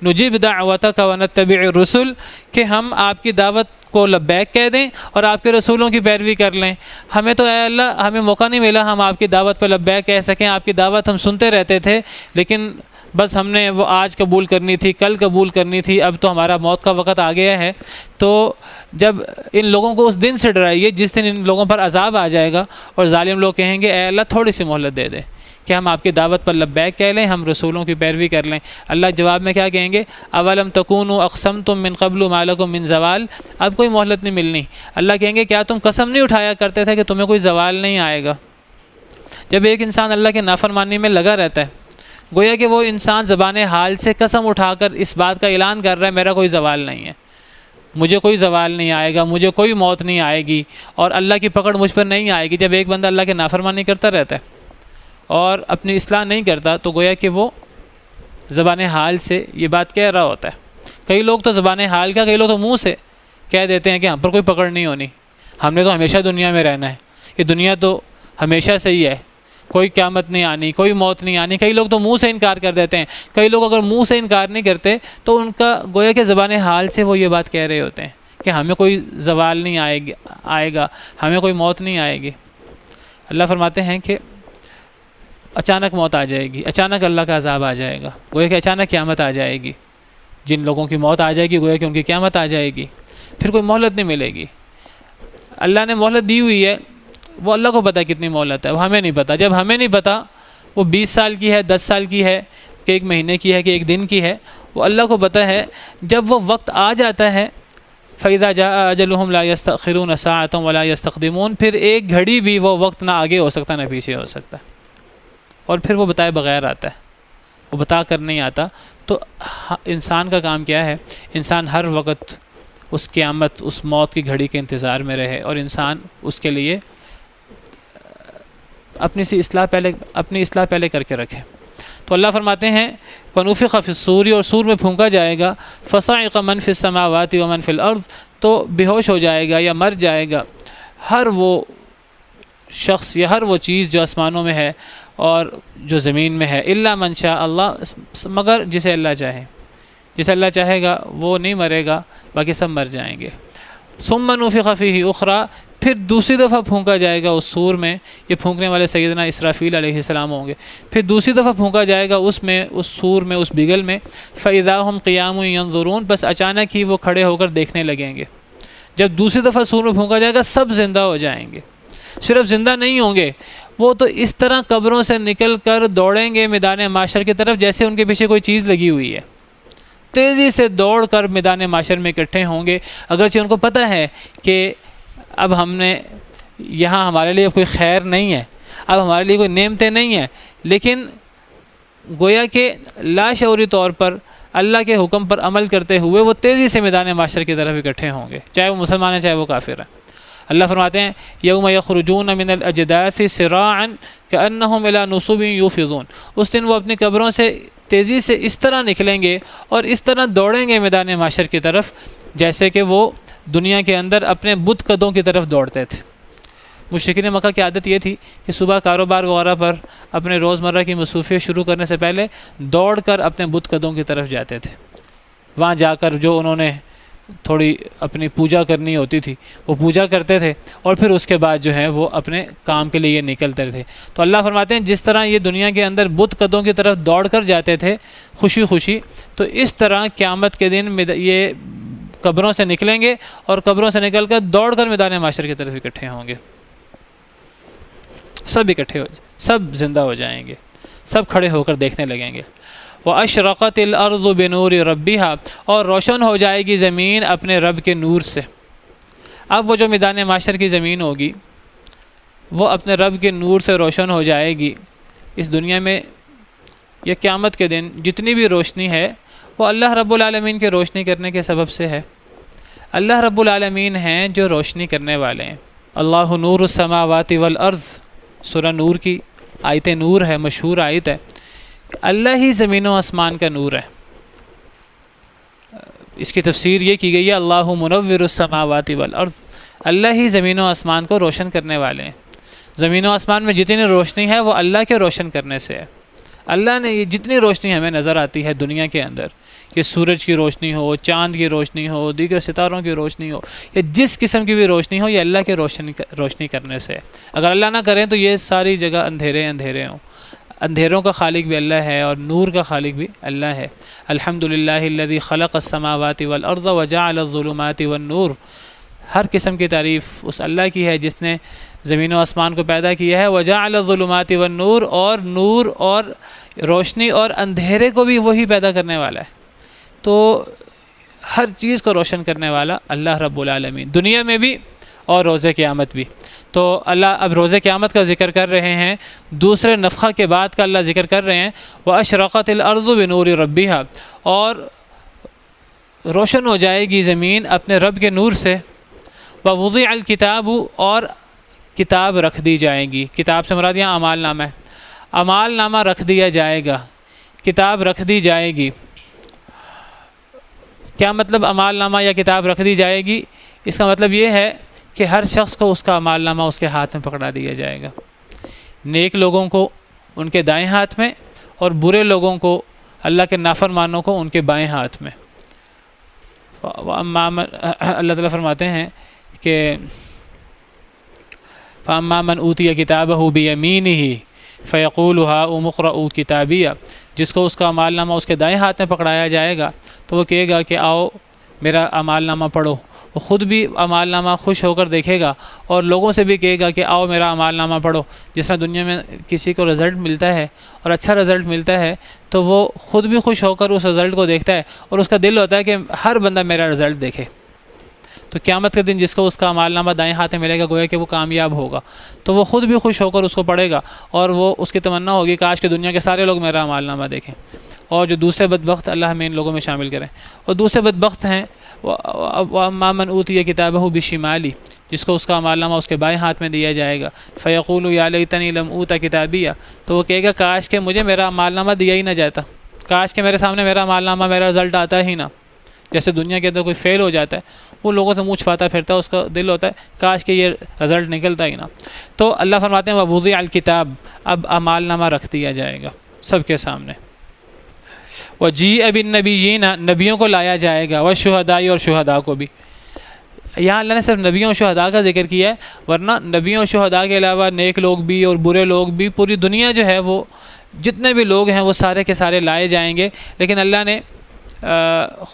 نجیب دعوتک ونتبع الرسل، کہ ہم آپ کی دعوت کو لبیک کہہ دیں اور آپ کے رسولوں کی پیروی کر لیں۔ ہمیں تو اے اللہ ہمیں موقع نہیں ملا ہم آپ کی دعوت پہ لبیک کہہ سکیں، آپ کی دعوت ہم سنتے رہتے تھے، لیکن بس ہم نے وہ آج قبول کرنی تھی، کل قبول کرنی تھی، اب تو ہمارا موت کا وقت آ گیا ہے۔ تو جب ان لوگوں کو اس دن سے ڈرائیے جس دن ان لوگوں پر عذاب آ جائے گا، اور ظالم لوگ کہیں گے اے اللہ تھوڑی سی مہلت دے دے کہ ہم آپ کی دعوت پر لبیک کہہ لیں، ہم رسولوں کی پیروی کر لیں۔ اللہ جواب میں کیا کہیں گے؟ اولم تکونوا اقسمتم من قبل ما لکم من زوال، اب کوئی مہلت نہیں ملنی۔ اللہ کہیں گے کیا تم قسم نہیں اٹھایا کرتے تھے کہ تمہیں کوئی زوال نہیں آئے گا؟ جب ایک انسان اللہ کے نافرمانی میں لگا رہتا ہے، گویا کہ وہ انسان زبان حال سے قسم اٹھا کر اس بات کا اعلان کر رہا ہے میرا کوئی زوال نہیں ہے، مجھے کوئی زوال نہیں آئے گا، مجھے کوئی موت نہیں آئے گی، اور اللہ کی پکڑ مجھ پر نہیں آئے گی۔ جب ایک بندہ اللہ کے نافرمانی کرتا رہتا ہے اور اپنی اصلاح نہیں کرتا تو گویا کہ وہ زبان حال سے یہ بات کہہ رہا ہوتا ہے۔ کئی لوگ تو زبان حال کا، کئی لوگ تو منہ سے کہہ دیتے ہیں کہ ہم پر کوئی پکڑ نہیں ہونی، ہم نے تو ہمیشہ دنیا میں رہنا ہے، یہ دنیا تو ہمیشہ سے ہی ہے، کوئی قیامت نہیں آنی، کوئی موت نہیں آنی۔ کئی لوگ تو منہ سے انکار کر دیتے ہیں۔ کئی لوگ اگر منہ سے انکار نہیں کرتے تو ان کا گویا کہ زبان حال سے وہ یہ بات کہہ رہے ہوتے ہیں کہ ہمیں کوئی زوال نہیں آئے گا، ہمیں کوئی موت نہیں آئے گی۔ اللہ فرماتے ہیں کہ اچانک موت آ جائے گی، اچانک اللہ کا عذاب آ جائے گا، گویا کہ اچانک قیامت آ جائے گی۔ جن لوگوں کی موت آ جائے گی گویا کہ ان کی قیامت آ جائے گی، پھر کوئی مہلت نہیں ملے گی۔ اللہ نے مہلت دی ہوئی ہے، وہ اللہ کو پتہ کتنی مہلت ہے، وہ ہمیں نہیں پتہ۔ جب ہمیں نہیں پتہ وہ 20 سال کی ہے، 10 سال کی ہے، کہ 1 مہینے کی ہے، کہ 1 دن کی ہے، وہ اللہ کو پتہ ہے۔ جب وہ وقت آ جاتا ہے فَإِذَا جَاءَ أَجَلُهُمْ لَا يَسْتَأْخِرُونَ سَاعَةً وَلَا يَسْتَقْدِمُونَ، پھر ایک گھڑی بھی وہ وقت نہ آگے ہو سکتا نہ پیچھے ہو سکتا، اور پھر وہ بتائے بغیر آتا ہے، وہ بتا کر نہیں آتا۔ تو انسان کا کام کیا ہے؟ انسان ہر وقت اس قیامت، اس موت کی گھڑی کے انتظار میں رہے، اور انسان اس کے لیے اپنی اصلاح پہلے کر کے رکھے۔ تو اللہ فرماتے ہیں ونفخ فی الصور، اور سور میں پھونکا جائے گا، فصعق من فی السماوات ومن فی الارض، تو بے ہوش ہو جائے گا یا مر جائے گا ہر وہ شخص یا ہر وہ چیز جو آسمانوں میں ہے اور جو زمین میں ہے، الا من شاء اللہ، مگر جسے اللہ چاہے، جسے اللہ چاہے گا وہ نہیں مرے گا، باقی سب مر جائیں گے۔ ثم نفخ فیہ اخری، پھر دوسری دفعہ پھونکا جائے گا اس سور میں، یہ پھونکنے والے سیدنا اسرافیل علیہ السلام ہوں گے، پھر دوسری دفعہ پھونکا جائے گا اس میں، اس سور میں، اس بگل میں، فَإِذَا هُمْ قِيَامٌ يَنظُرُونَ، بس اچانک ہی وہ کھڑے ہو کر دیکھنے لگیں گے۔ جب دوسری دفعہ سور میں پھونکا جائے گا سب زندہ ہو جائیں گے، صرف زندہ نہیں ہوں گے، وہ تو اس طرح قبروں سے نکل کر دوڑیں گے میدان معاشر کی طرف جیسے ان کے پیچھے کوئی چیز لگی ہوئی ہے، تیزی سے دوڑ کر میدان معاشر میں اکٹھے ہوں گے، اگرچہ ان کو پتہ ہے کہ اب ہم نے یہاں ہمارے لیے کوئی خیر نہیں ہے، اب ہمارے لیے کوئی نعمتیں نہیں ہیں، لیکن گویا کہ لاشعوری طور پر اللہ کے حکم پر عمل کرتے ہوئے وہ تیزی سے میدان معاشر کی طرف اکٹھے ہوں گے، چاہے وہ مسلمان ہیں چاہے وہ کافر ہیں۔ اللہ فرماتے ہیں یوم یخرجون من الاجداث سراعا کانہم الی نصب یوفضون، اس دن وہ اپنی قبروں سے تیزی سے اس طرح نکلیں گے اور اس طرح دوڑیں گے میدان معاشر کی طرف جیسے کہ وہ دنیا کے اندر اپنے بت قدوں کی طرف دوڑتے تھے۔ مشرکین مکہ کی عادت یہ تھی کہ صبح کاروبار وغیرہ پر اپنے روزمرہ کی مصروفیت شروع کرنے سے پہلے دوڑ کر اپنے بت قدوں کی طرف جاتے تھے، وہاں جا کر جو انہوں نے تھوڑی اپنی پوجا کرنی ہوتی تھی وہ پوجا کرتے تھے، اور پھر اس کے بعد جو ہے وہ اپنے کام کے لیے نکلتے تھے۔ تو اللہ فرماتے ہیں جس طرح یہ دنیا کے اندر بت قدوں کی طرف دوڑ کر جاتے تھے خوشی خوشی، تو اس طرح قیامت کے دن یہ قبروں سے نکلیں گے اور قبروں سے نکل کر دوڑ کر میدان معاشر کی طرف اکٹھے ہوں گے، سب اکٹھے سب زندہ ہو جائیں گے، سب کھڑے ہو کر دیکھنے لگیں گے۔ وَأَشْرَقَتِ الْأَرْضُ بِنُورِ رَبِّهَا، اور روشن ہو جائے گی زمین اپنے رب کے نور سے۔ اب وہ جو میدان معاشر کی زمین ہوگی وہ اپنے رب کے نور سے روشن ہو جائے گی۔ اس دنیا میں یا قیامت کے دن جتنی بھی روشنی ہے وہ اللہ رب العالمین کے روشنی کرنے کے سبب سے ہے۔ اللہ رب العالمین ہیں جو روشنی کرنے والے ہیں۔ اللہ نور السماوات والارض، سورہ نور کی آیت نور ہے، مشہور آیت ہے۔ اللہ ہی زمین و آسمان کا نور ہے۔ اس کی تفسیر یہ کی گئی ہے اللہ منور السماوات والارض، اللہ ہی زمین و آسمان کو روشن کرنے والے ہیں۔ زمین و آسمان میں جتنی روشنی ہے وہ اللہ کے روشن کرنے سے ہے۔ اللہ نے یہ جتنی روشنی ہمیں نظر آتی ہے دنیا کے اندر، کہ سورج کی روشنی ہو، چاند کی روشنی ہو، دیگر ستاروں کی روشنی ہو، یا جس قسم کی بھی روشنی ہو، یہ اللہ کے روشنی کرنے سے ہے۔ اگر اللہ نہ کریں تو یہ ساری جگہ اندھیرے اندھیرے ہوں۔ اندھیروں کا خالق بھی اللہ ہے اور نور کا خالق بھی اللہ ہے۔ الحمدللہ الذی خلق السماوات والارض وجعل الظلمات والنور، ہر قسم کی تعریف اس اللہ کی ہے جس نے زمین و آسمان کو پیدا کیا ہے۔ وجعل الظلمات والنور، اور نور اور روشنی اور اندھیرے کو بھی وہی پیدا کرنے والا ہے۔ تو ہر چیز کو روشن کرنے والا اللہ رب العالمین، دنیا میں بھی اور روز قیامت بھی۔ تو اللہ اب روز قیامت کا ذکر کر رہے ہیں، دوسرے نفخہ کے بعد کا اللہ ذکر کر رہے ہیں۔ وَأَشْرَقَتِ الْأَرْضُ بِنُورِ رَبِّهَا، اور روشن ہو جائے گی زمین اپنے رب کے نور سے۔ وَوُضِعَ الْكِتَابُ، اور کتاب رکھ دی جائے گی۔ کتاب سے مراد یہاں اعمال نامہ ہے، اعمال نامہ رکھ دیا جائے گا، کتاب رکھ دی جائے گی۔ کیا مطلب اعمال نامہ یا کتاب رکھ دی جائے گی؟ اس کا مطلب یہ ہے کہ ہر شخص کو اس کا اعمال نامہ اس کے ہاتھ میں پکڑا دیا جائے گا۔ نیک لوگوں کو ان کے دائیں ہاتھ میں، اور برے لوگوں کو، اللہ کے نافرمانوں کو ان کے بائیں ہاتھ میں۔ اللہ تعالیٰ فرماتے ہیں کہ فَأَمَّا مَنْ أُوتِيَ كِتَابَهُ بِيَمِينِهِ فَيَقُولُ هَاؤُمُ اقْرَءُوا كِتَابِيَهْ، جس کو اس کا اعمال نامہ اس کے دائیں ہاتھ میں پکڑایا جائے گا تو وہ کہے گا کہ آؤ میرا اعمال نامہ پڑھو۔ وہ خود بھی اعمال نامہ خوش ہو کر دیکھے گا اور لوگوں سے بھی کہے گا کہ آؤ میرا اعمال نامہ پڑھو۔ جس طرح دنیا میں کسی کو رزلٹ ملتا ہے اور اچھا رزلٹ ملتا ہے تو وہ خود بھی خوش ہو کر اس رزلٹ کو دیکھتا ہے، اور اس کا دل ہوتا ہے کہ ہر بندہ میرا رزلٹ دیکھے۔ تو قیامت کے دن جس کو اس کا اعمال نامہ دائیں ہاتھ میں ملے گا گویا کہ وہ کامیاب ہوگا، تو وہ خود بھی خوش ہو کر اس کو پڑھے گا، اور وہ اس کی تمنا ہوگی کاش کہ دنیا کے سارے لوگ میرا اعمال نامہ دیکھیں۔ اور جو دوسرے بدبخت اللہ ہمیں ان لوگوں میں شامل کریں. اور دوسرے بدبخت ہیں وَأَمَّا مَنْ أُوتِيَ كِتَابَهُ بِشِمَالِهِ، جس کو اس کا اعمال نامہ اس کے بائیں ہاتھ میں دیا جائے گا. فَيَقُولُ يَا لَيْتَنِي لَمْ أُوتَ كِتَابِيَهْ، تو وہ کہے گا کاش کہ مجھے میرا اعمال نامہ دیا ہی نہ جاتا، کاش کہ میرے سامنے میرا اعمال نامہ، میرا رزلٹ آتا ہی نہ. جیسے دنیا کے اندر کوئی فیل ہو جاتا ہے، وہ لوگوں سے منہ چھپاتا پھرتا ہے، اس کا دل ہوتا ہے کاش کہ یہ رزلٹ نکلتا ہی نہ. تو اللہ فرماتے ہیں وَوُضِعَ الْكِتَابُ، اب اعمال نامہ رکھ دیا جائے گا سب کے سامنے. وَجِيءَ بِالنَّبِيِّينَ، نبیوں کو لایا جائے گا، وَالشُّهَدَاءِ، اور شہداء کو بھی. یہاں اللہ نے صرف نبیوں اور شہداء کا ذکر کیا ہے، ورنہ نبیوں اور شہداء کے علاوہ نیک لوگ بھی اور برے لوگ بھی، پوری دنیا جو ہے وہ جتنے بھی لوگ ہیں وہ سارے کے سارے لائے جائیں گے. لیکن اللہ نے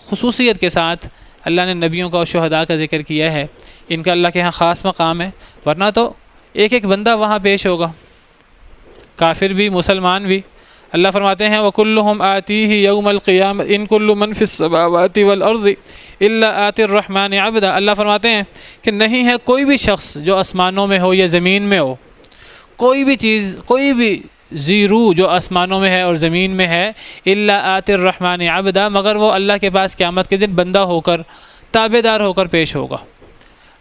خصوصیت کے ساتھ اللہ نے نبیوں کا اور شہداء کا ذکر کیا ہے، ان کا اللہ کے ہاں خاص مقام ہے. ورنہ تو ایک ایک بندہ وہاں پیش ہوگا، کافر بھی مسلمان بھی. اللہ فرماتے ہیں وَكُلُّهُمْ آتِيهِ يَوْمَ الْقِيَامَةِ إِن كُلُّ مَنْ فِي السَّمَاوَاتِ وَالْأَرْضِ إِلَّا آتِي الرَّحْمَنِ عَبْدًا. اللہ فرماتے ہیں کہ نہیں ہے کوئی بھی شخص جو آسمانوں میں ہو یا زمین میں ہو، کوئی بھی چیز، کوئی بھی ذی روح جو آسمانوں میں ہے اور زمین میں ہے، إِلَّا آتِي الرَّحْمَنِ عَبْدًا، مگر وہ اللہ کے پاس قیامت کے دن بندہ ہو کر، تابع دار ہو کر پیش ہوگا.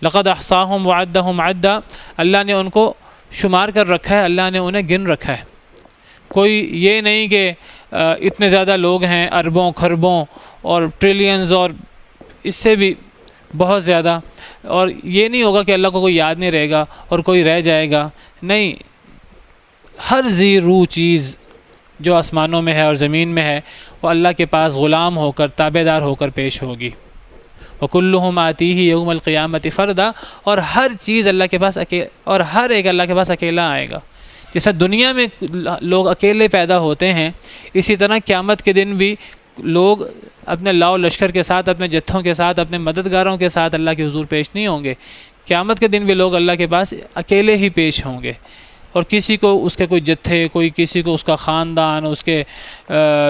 لَقَدْ أَحْصَاهُمْ وَعَدَّهُمْ عَدًّا، اللہ نے ان کو شمار کر رکھا ہے، اللہ نے انہیں گن رکھا ہے. کوئی یہ نہیں کہ اتنے زیادہ لوگ ہیں، اربوں کھربوں اور ٹریلینز اور اس سے بھی بہت زیادہ، اور یہ نہیں ہوگا کہ اللہ کو کوئی یاد نہیں رہے گا اور کوئی رہ جائے گا. نہیں، ہر ذی روح چیز جو آسمانوں میں ہے اور زمین میں ہے وہ اللہ کے پاس غلام ہو کر، تابع دار ہو کر پیش ہوگی. وَكُلُّهُمْ آتِيهِ يَوْمَ الْقِيَامَةِ فَرْدًا، اور ہر چیز اللہ کے پاس اور ہر ایک اللہ کے پاس اکیلا آئے گا. جیسا دنیا میں لوگ اکیلے پیدا ہوتے ہیں، اسی طرح قیامت کے دن بھی لوگ اپنے لاؤ لشکر کے ساتھ، اپنے جتھوں کے ساتھ، اپنے مددگاروں کے ساتھ اللہ کے حضور پیش نہیں ہوں گے. قیامت کے دن بھی لوگ اللہ کے پاس اکیلے ہی پیش ہوں گے، اور کسی کو اس کے کوئی جتھے، کوئی کسی کو اس کا خاندان، اس کے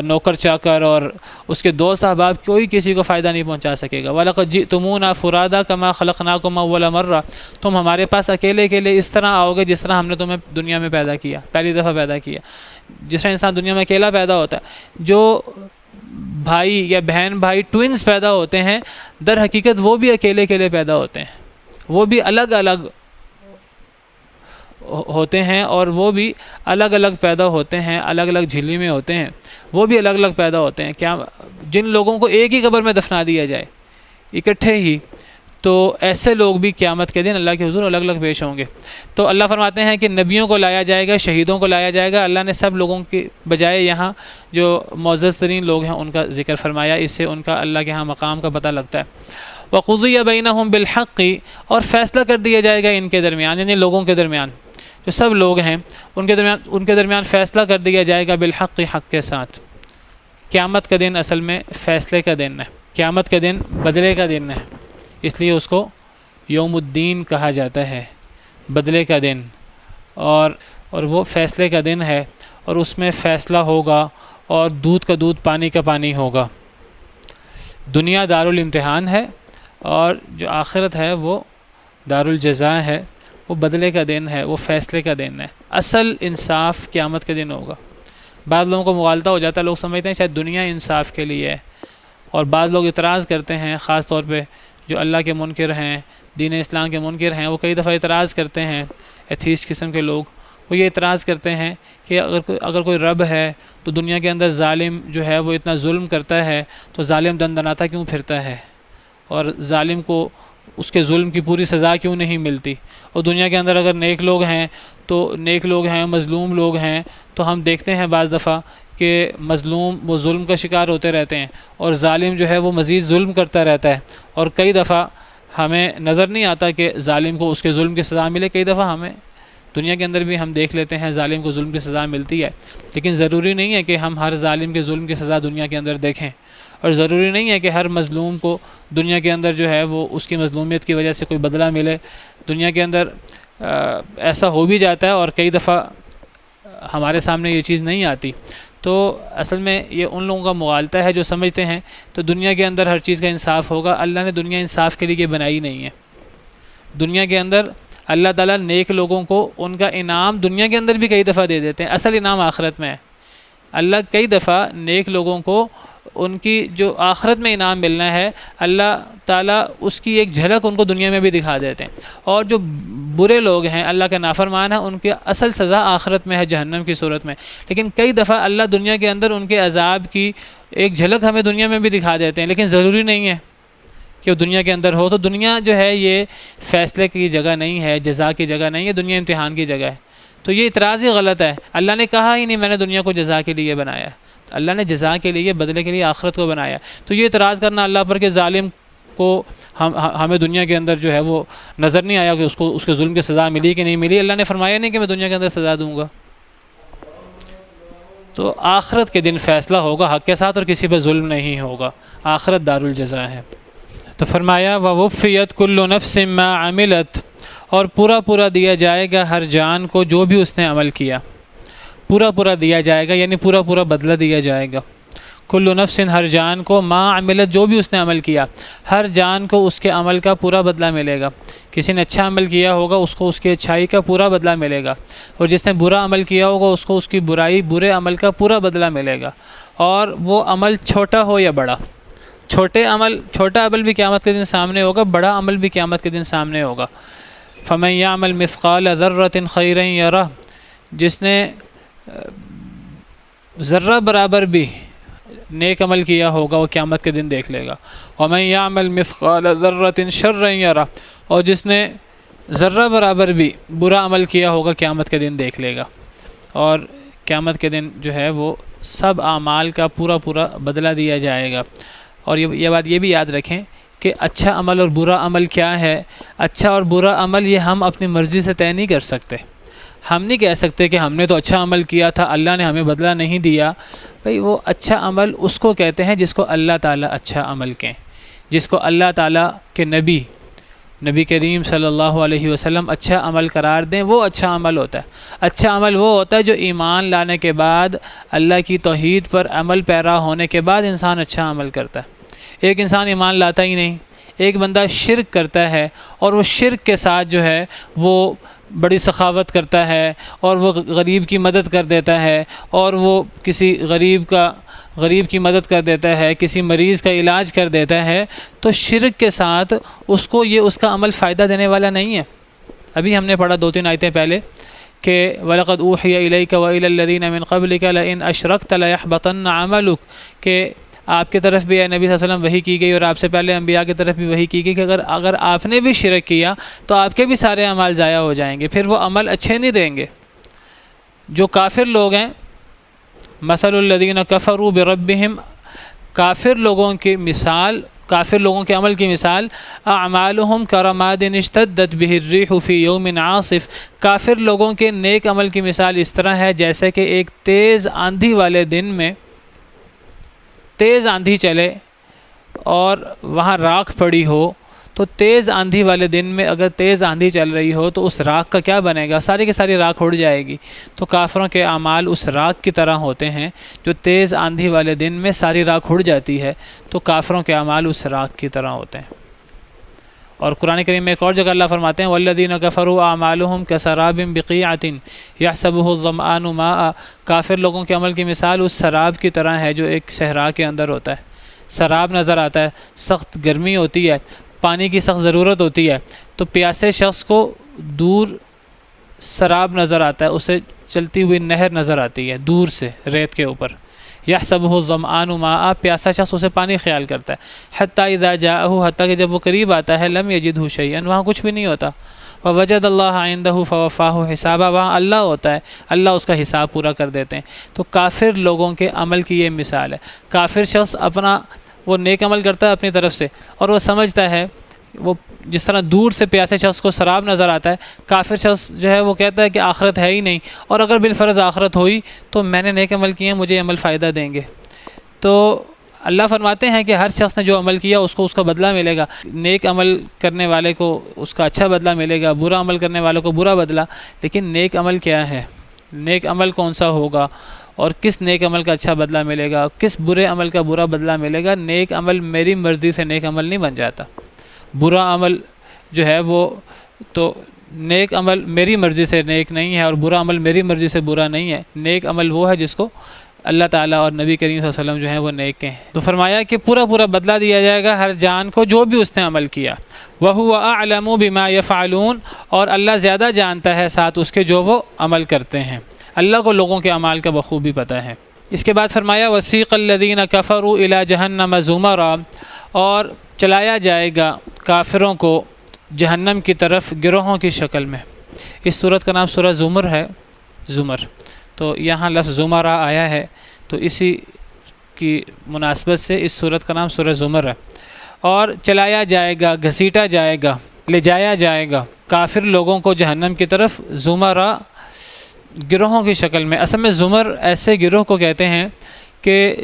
نوکر چاکر اور اس کے دوست احباب، کوئی کسی کو فائدہ نہیں پہنچا سکے گا. وَلَقَدْ جِئْتُمُونَا فُرَادَىٰ كَمَا خَلَقْنَاكُمْ أَوَّلَ مَرَّةٍ، تم ہمارے پاس اکیلے اکیلے اس طرح آؤ گے جس طرح ہم نے تمہیں دنیا میں پیدا کیا، پہلی دفعہ پیدا کیا. جس طرح انسان دنیا میں اکیلا پیدا ہوتا ہے، جو بھائی یا بہن بھائی ٹوئنز پیدا ہوتے ہیں، در حقیقت وہ بھی اکیلے اکیلے پیدا ہوتے ہیں، وہ بھی الگ الگ ہوتے ہیں، اور وہ بھی الگ الگ پیدا ہوتے ہیں، الگ الگ جھلی میں ہوتے ہیں، وہ بھی الگ الگ پیدا ہوتے ہیں. کیا جن لوگوں کو ایک ہی قبر میں دفنا دیا جائے اکٹھے ہی، تو ایسے لوگ بھی قیامت کے دن اللہ کے حضور الگ الگ پیش ہوں گے. تو اللہ فرماتے ہیں کہ نبیوں کو لایا جائے گا، شہیدوں کو لایا جائے گا. اللہ نے سب لوگوں کے بجائے یہاں جو معزز ترین لوگ ہیں ان کا ذکر فرمایا، اس سے ان کا اللہ کے ہاں مقام کا پتہ لگتا ہے. وَقُضِيَ بَيْنَهُمْ بِالْحَقِّ، اور فیصلہ کر دیا جائے گا ان کے درمیان، یعنی لوگوں کے درمیان، جو سب لوگ ہیں ان کے درمیان فیصلہ کر دیا جائے گا بالحق، حق کے ساتھ. قیامت کا دن اصل میں فیصلے کا دن ہے، قیامت کا دن بدلے کا دن ہے، اس لیے اس کو یوم الدین کہا جاتا ہے، بدلے کا دن. اور وہ فیصلے کا دن ہے، اور اس میں فیصلہ ہوگا، اور دودھ کا دودھ پانی کا پانی ہوگا. دنیا دارالامتحان ہے، اور جو آخرت ہے وہ دارالجزا ہے، وہ بدلے کا دن ہے، وہ فیصلے کا دن ہے. اصل انصاف قیامت کے دن ہوگا. بعض لوگوں کو مغالطہ ہو جاتا ہے، لوگ سمجھتے ہیں شاید دنیا انصاف کے لیے ہے، اور بعض لوگ اعتراض کرتے ہیں، خاص طور پہ جو اللہ کے منکر ہیں، دین اسلام کے منکر ہیں، وہ کئی دفعہ اعتراض کرتے ہیں. ایتھیسٹ قسم کے لوگ وہ یہ اعتراض کرتے ہیں کہ اگر کوئی رب ہے تو دنیا کے اندر ظالم جو ہے وہ اتنا ظلم کرتا ہے تو ظالم دندناتا کیوں پھرتا ہے، اور ظالم کو اس کے ظلم کی پوری سزا کیوں نہیں ملتی. اور دنیا کے اندر اگر نیک لوگ ہیں تو نیک لوگ ہیں، مظلوم لوگ ہیں، تو ہم دیکھتے ہیں بعض دفعہ کہ مظلوم وہ ظلم کا شکار ہوتے رہتے ہیں، اور ظالم جو ہے وہ مزید ظلم کرتا رہتا ہے. اور کئی دفعہ ہمیں نظر نہیں آتا کہ ظالم کو اس کے ظلم کی سزا ملے. کئی دفعہ ہمیں دنیا کے اندر بھی ہم دیکھ لیتے ہیں ظالم کو ظلم کی سزا ملتی ہے، لیکن ضروری نہیں ہے کہ ہم ہر ظالم کے ظلم کی سزا دنیا کے اندر دیکھیں، اور ضروری نہیں ہے کہ ہر مظلوم کو دنیا کے اندر جو ہے وہ اس کی مظلومیت کی وجہ سے کوئی بدلہ ملے. دنیا کے اندر ایسا ہو بھی جاتا ہے، اور کئی دفعہ ہمارے سامنے یہ چیز نہیں آتی. تو اصل میں یہ ان لوگوں کا مغالطہ ہے جو سمجھتے ہیں تو دنیا کے اندر ہر چیز کا انصاف ہوگا. اللہ نے دنیا انصاف کے لیے بنائی نہیں ہے. دنیا کے اندر اللہ تعالیٰ نیک لوگوں کو ان کا انعام دنیا کے اندر بھی کئی دفعہ دے دیتے ہیں. اصل انعام آخرت میں ہے. اللہ کئی دفعہ نیک لوگوں کو ان کی جو آخرت میں انعام ملنا ہے اللہ تعالیٰ اس کی ایک جھلک ان کو دنیا میں بھی دکھا دیتے ہیں، اور جو برے لوگ ہیں اللہ کے نافرمان ہیں ان کی اصل سزا آخرت میں ہے جہنم کی صورت میں، لیکن کئی دفعہ اللہ دنیا کے اندر ان کے عذاب کی ایک جھلک ہمیں دنیا میں بھی دکھا دیتے ہیں، لیکن ضروری نہیں ہے کہ وہ دنیا کے اندر ہو۔ تو دنیا جو ہے یہ فیصلے کی جگہ نہیں ہے، جزا کی جگہ نہیں ہے، دنیا امتحان کی جگہ ہے۔ تو یہ اعتراض ہی غلط ہے، اللہ نے کہا ہی نہیں میں نے دنیا کو جزا کے لیے بنایا، اللہ نے جزا کے لیے بدلے کے لیے آخرت کو بنایا۔ تو یہ اعتراض کرنا اللہ پر کہ ظالم کو ہمیں دنیا کے اندر جو ہے وہ نظر نہیں آیا کہ اس کے ظلم کی سزا ملی کہ نہیں ملی، اللہ نے فرمایا نہیں کہ میں دنیا کے اندر سزا دوں گا۔ تو آخرت کے دن فیصلہ ہوگا حق کے ساتھ اور کسی پہ ظلم نہیں ہوگا، آخرت دار الجزا ہے۔ تو فرمایا وَوُفِّيَتْ كُلُّ نَفْسٍ مَّا عَمِلَتْ، اور پورا دیا جائے گا ہر جان کو جو بھی اس نے عمل کیا، پورا دیا جائے گا یعنی پورا بدلہ دیا جائے گا۔ کل نفس، ہر جان کو، ما عملت، جو بھی اس نے عمل کیا، ہر جان کو اس کے عمل کا پورا بدلہ ملے گا۔ کسی نے اچھا عمل کیا ہوگا اس کو اس کی اچھائی کا پورا بدلہ ملے گا، اور جس نے برا عمل کیا ہوگا اس کو اس کی برے عمل کا پورا بدلہ ملے گا، اور وہ عمل چھوٹا ہو یا بڑا۔ چھوٹا عمل بھی قیامت کے دن سامنے ہوگا، بڑا عمل بھی قیامت کے دن سامنے ہوگا۔ فَمَن يَعْمَلْ مِثْقَالَ ذَرَّةٍ خَيْرًا يَرَهُ، جس نے ذرہ برابر بھی نیک عمل کیا ہوگا وہ قیامت کے دن دیکھ لے گا۔ وَمَن يَعْمَلْ مِثْقَالَ ذَرَّةٍ شَرًّا يَرَهُ، اور جس نے ذرہ برابر بھی برا عمل کیا ہوگا قیامت کے دن دیکھ لے گا۔ اور قیامت کے دن جو ہے وہ سب اعمال کا پورا بدلہ دیا جائے گا۔ اور یہ بات یہ بھی یاد رکھیں کہ اچھا عمل اور برا عمل کیا ہے۔ اچھا اور برا عمل یہ ہم اپنی مرضی سے طے نہیں کر سکتے۔ ہم نہیں کہہ سکتے کہ ہم نے تو اچھا عمل کیا تھا اللہ نے ہمیں بدلہ نہیں دیا۔ بھئی وہ اچھا عمل اس کو کہتے ہیں جس کو اللہ تعالیٰ اچھا عمل کہیں، جس کو اللہ تعالیٰ کے نبی کریم صلی اللہ علیہ وسلم اچھا عمل قرار دیں، وہ اچھا عمل ہوتا ہے۔ اچھا عمل وہ ہوتا ہے جو ایمان لانے کے بعد اللہ کی توحید پر عمل پیرا ہونے کے بعد انسان اچھا عمل کرتا ہے۔ ایک انسان ایمان لاتا ہی نہیں، ایک بندہ شرک کرتا ہے اور وہ شرک کے ساتھ جو ہے وہ بڑی سخاوت کرتا ہے اور وہ غریب کی مدد کر دیتا ہے، اور وہ کسی غریب کی مدد کر دیتا ہے، کسی مریض کا علاج کر دیتا ہے، تو شرک کے ساتھ اس کو اس کا عمل فائدہ دینے والا نہیں ہے۔ ابھی ہم نے پڑھا 2-3 آیتیں پہلے کہ وَلَقَدْ أُوحِيَ إِلَيْكَ وَإِلَى الَّذِينَ مِنْ قَبْلِكَ لَئِنْ أَشْرَكْتَ لَيَحْبَطَنَّ عَمَلُكَ، کہ آپ کی طرف بھی نبی صلی اللہ علیہ وسلم وحی کی گئی اور آپ سے پہلے انبیاء کی طرف بھی وحی کی گئی کہ اگر آپ نے بھی شرک کیا تو آپ کے بھی سارے اعمال ضائع ہو جائیں گے، پھر وہ عمل اچھے نہیں رہیں گے۔ جو کافر لوگ ہیں، مثل الذین کفروا بربہم، کافر لوگوں کے عمل کی مثال، اعمالہم کرماد اشتدت بہ الریح فی یوم عاصف، کافر لوگوں کے نیک عمل کی مثال اس طرح ہے جیسے کہ ایک تیز آندھی والے دن میں تیز آندھی چلے اور وہاں راکھ پڑی ہو، تو تیز آندھی والے دن میں اگر تیز آندھی چل رہی ہو تو اس راکھ کا کیا بنے گا؟ ساری کی ساری راکھ اڑ جائے گی۔ تو کافروں کے اعمال اس راکھ کی طرح ہوتے ہیں جو تیز آندھی والے دن میں ساری راکھ اڑ جاتی ہے، تو کافروں کے اعمال اس راکھ کی طرح ہوتے ہیں۔ اور قرآن کریم میں ایک اور جگہ اللہ فرماتے ہیں وَالَّذِينَ كَفَرُوا أَعْمَالُهُمْ كَسَرَابٍ بِقِيعَةٍ يَحْسَبُهُ الظَّمْآنُ مَاءً، کافر لوگوں کے عمل کی مثال اس سراب کی طرح ہے جو ایک صحرا کے اندر ہوتا ہے۔ سراب نظر آتا ہے، سخت گرمی ہوتی ہے، پانی کی سخت ضرورت ہوتی ہے، تو پیاسے شخص کو دور سراب نظر آتا ہے، اسے چلتی ہوئی نہر نظر آتی ہے دور سے ریت کے اوپر۔ یحسبہ الظمآن ماء، پیاسا شخص اسے پانی خیال کرتا ہے، حتی اذا جاءہ، حتیٰ کہ جب وہ قریب آتا ہے، لم یجدہ شیئا، وہاں کچھ بھی نہیں ہوتا، ووجد اللہ عندہ فوفاہ حسابا، وہاں اللہ ہوتا ہے، اللہ اس کا حساب پورا کر دیتے ہیں۔ تو کافر لوگوں کے عمل کی یہ مثال ہے۔ کافر شخص وہ نیک عمل کرتا ہے اپنی طرف سے، اور وہ سمجھتا ہے، وہ جس طرح دور سے پیاسے شخص کو سراب نظر آتا ہے، کافر شخص جو ہے وہ کہتا ہے کہ آخرت ہے ہی نہیں، اور اگر بالفرض آخرت ہوئی تو میں نے نیک عمل کیے ہیں، مجھے عمل فائدہ دیں گے۔ تو اللہ فرماتے ہیں کہ ہر شخص نے جو عمل کیا اس کو اس کا بدلہ ملے گا۔ نیک عمل کرنے والے کو اس کا اچھا بدلہ ملے گا، برا عمل کرنے والے کو برا بدلہ۔ لیکن نیک عمل کیا ہے؟ نیک عمل کون سا ہوگا اور کس نیک عمل کا اچھا بدلہ ملے گا، کس برے عمل کا برا بدلہ ملے گا؟ نیک عمل میری مرضی سے نیک عمل نہیں بن جاتا، برا عمل جو ہے وہ تو نیک عمل میری مرضی سے نیک نہیں ہے اور برا عمل میری مرضی سے برا نہیں ہے۔ نیک عمل وہ ہے جس کو اللہ تعالیٰ اور نبی کریم صلی اللہ علیہ وسلم جو ہیں وہ نیک ہیں۔ تو فرمایا کہ پورا بدلہ دیا جائے گا ہر جان کو جو بھی اس نے عمل کیا۔ وَهُوَ أَعْلَمُ بِمَا يَفْعَلُونَ، اور اللہ زیادہ جانتا ہے ساتھ اس کے جو وہ عمل کرتے ہیں۔ اللہ کو لوگوں کے اعمال کا بخوبی پتہ ہے۔ اس کے بعد فرمایا وَسِيقَ الَّذِينَ كَفَرُوا إِلَى جَهَنَّمَ زُمَرًا، اور چلایا جائے گا کافروں کو جہنم کی طرف گروہوں کی شکل میں۔ اس صورت کا نام سورہ زمر ہے، زمر، تو یہاں لفظ زمرہ آیا ہے، تو اسی کی مناسبت سے اس صورت کا نام سورہ زمر ہے۔ اور چلایا جائے گا، گھسیٹا جائے گا، لے جایا جائے گا کافر لوگوں کو جہنم کی طرف زمرہ، گروہوں کی شکل میں۔ اصل میں زمر ایسے گروہ کو کہتے ہیں کہ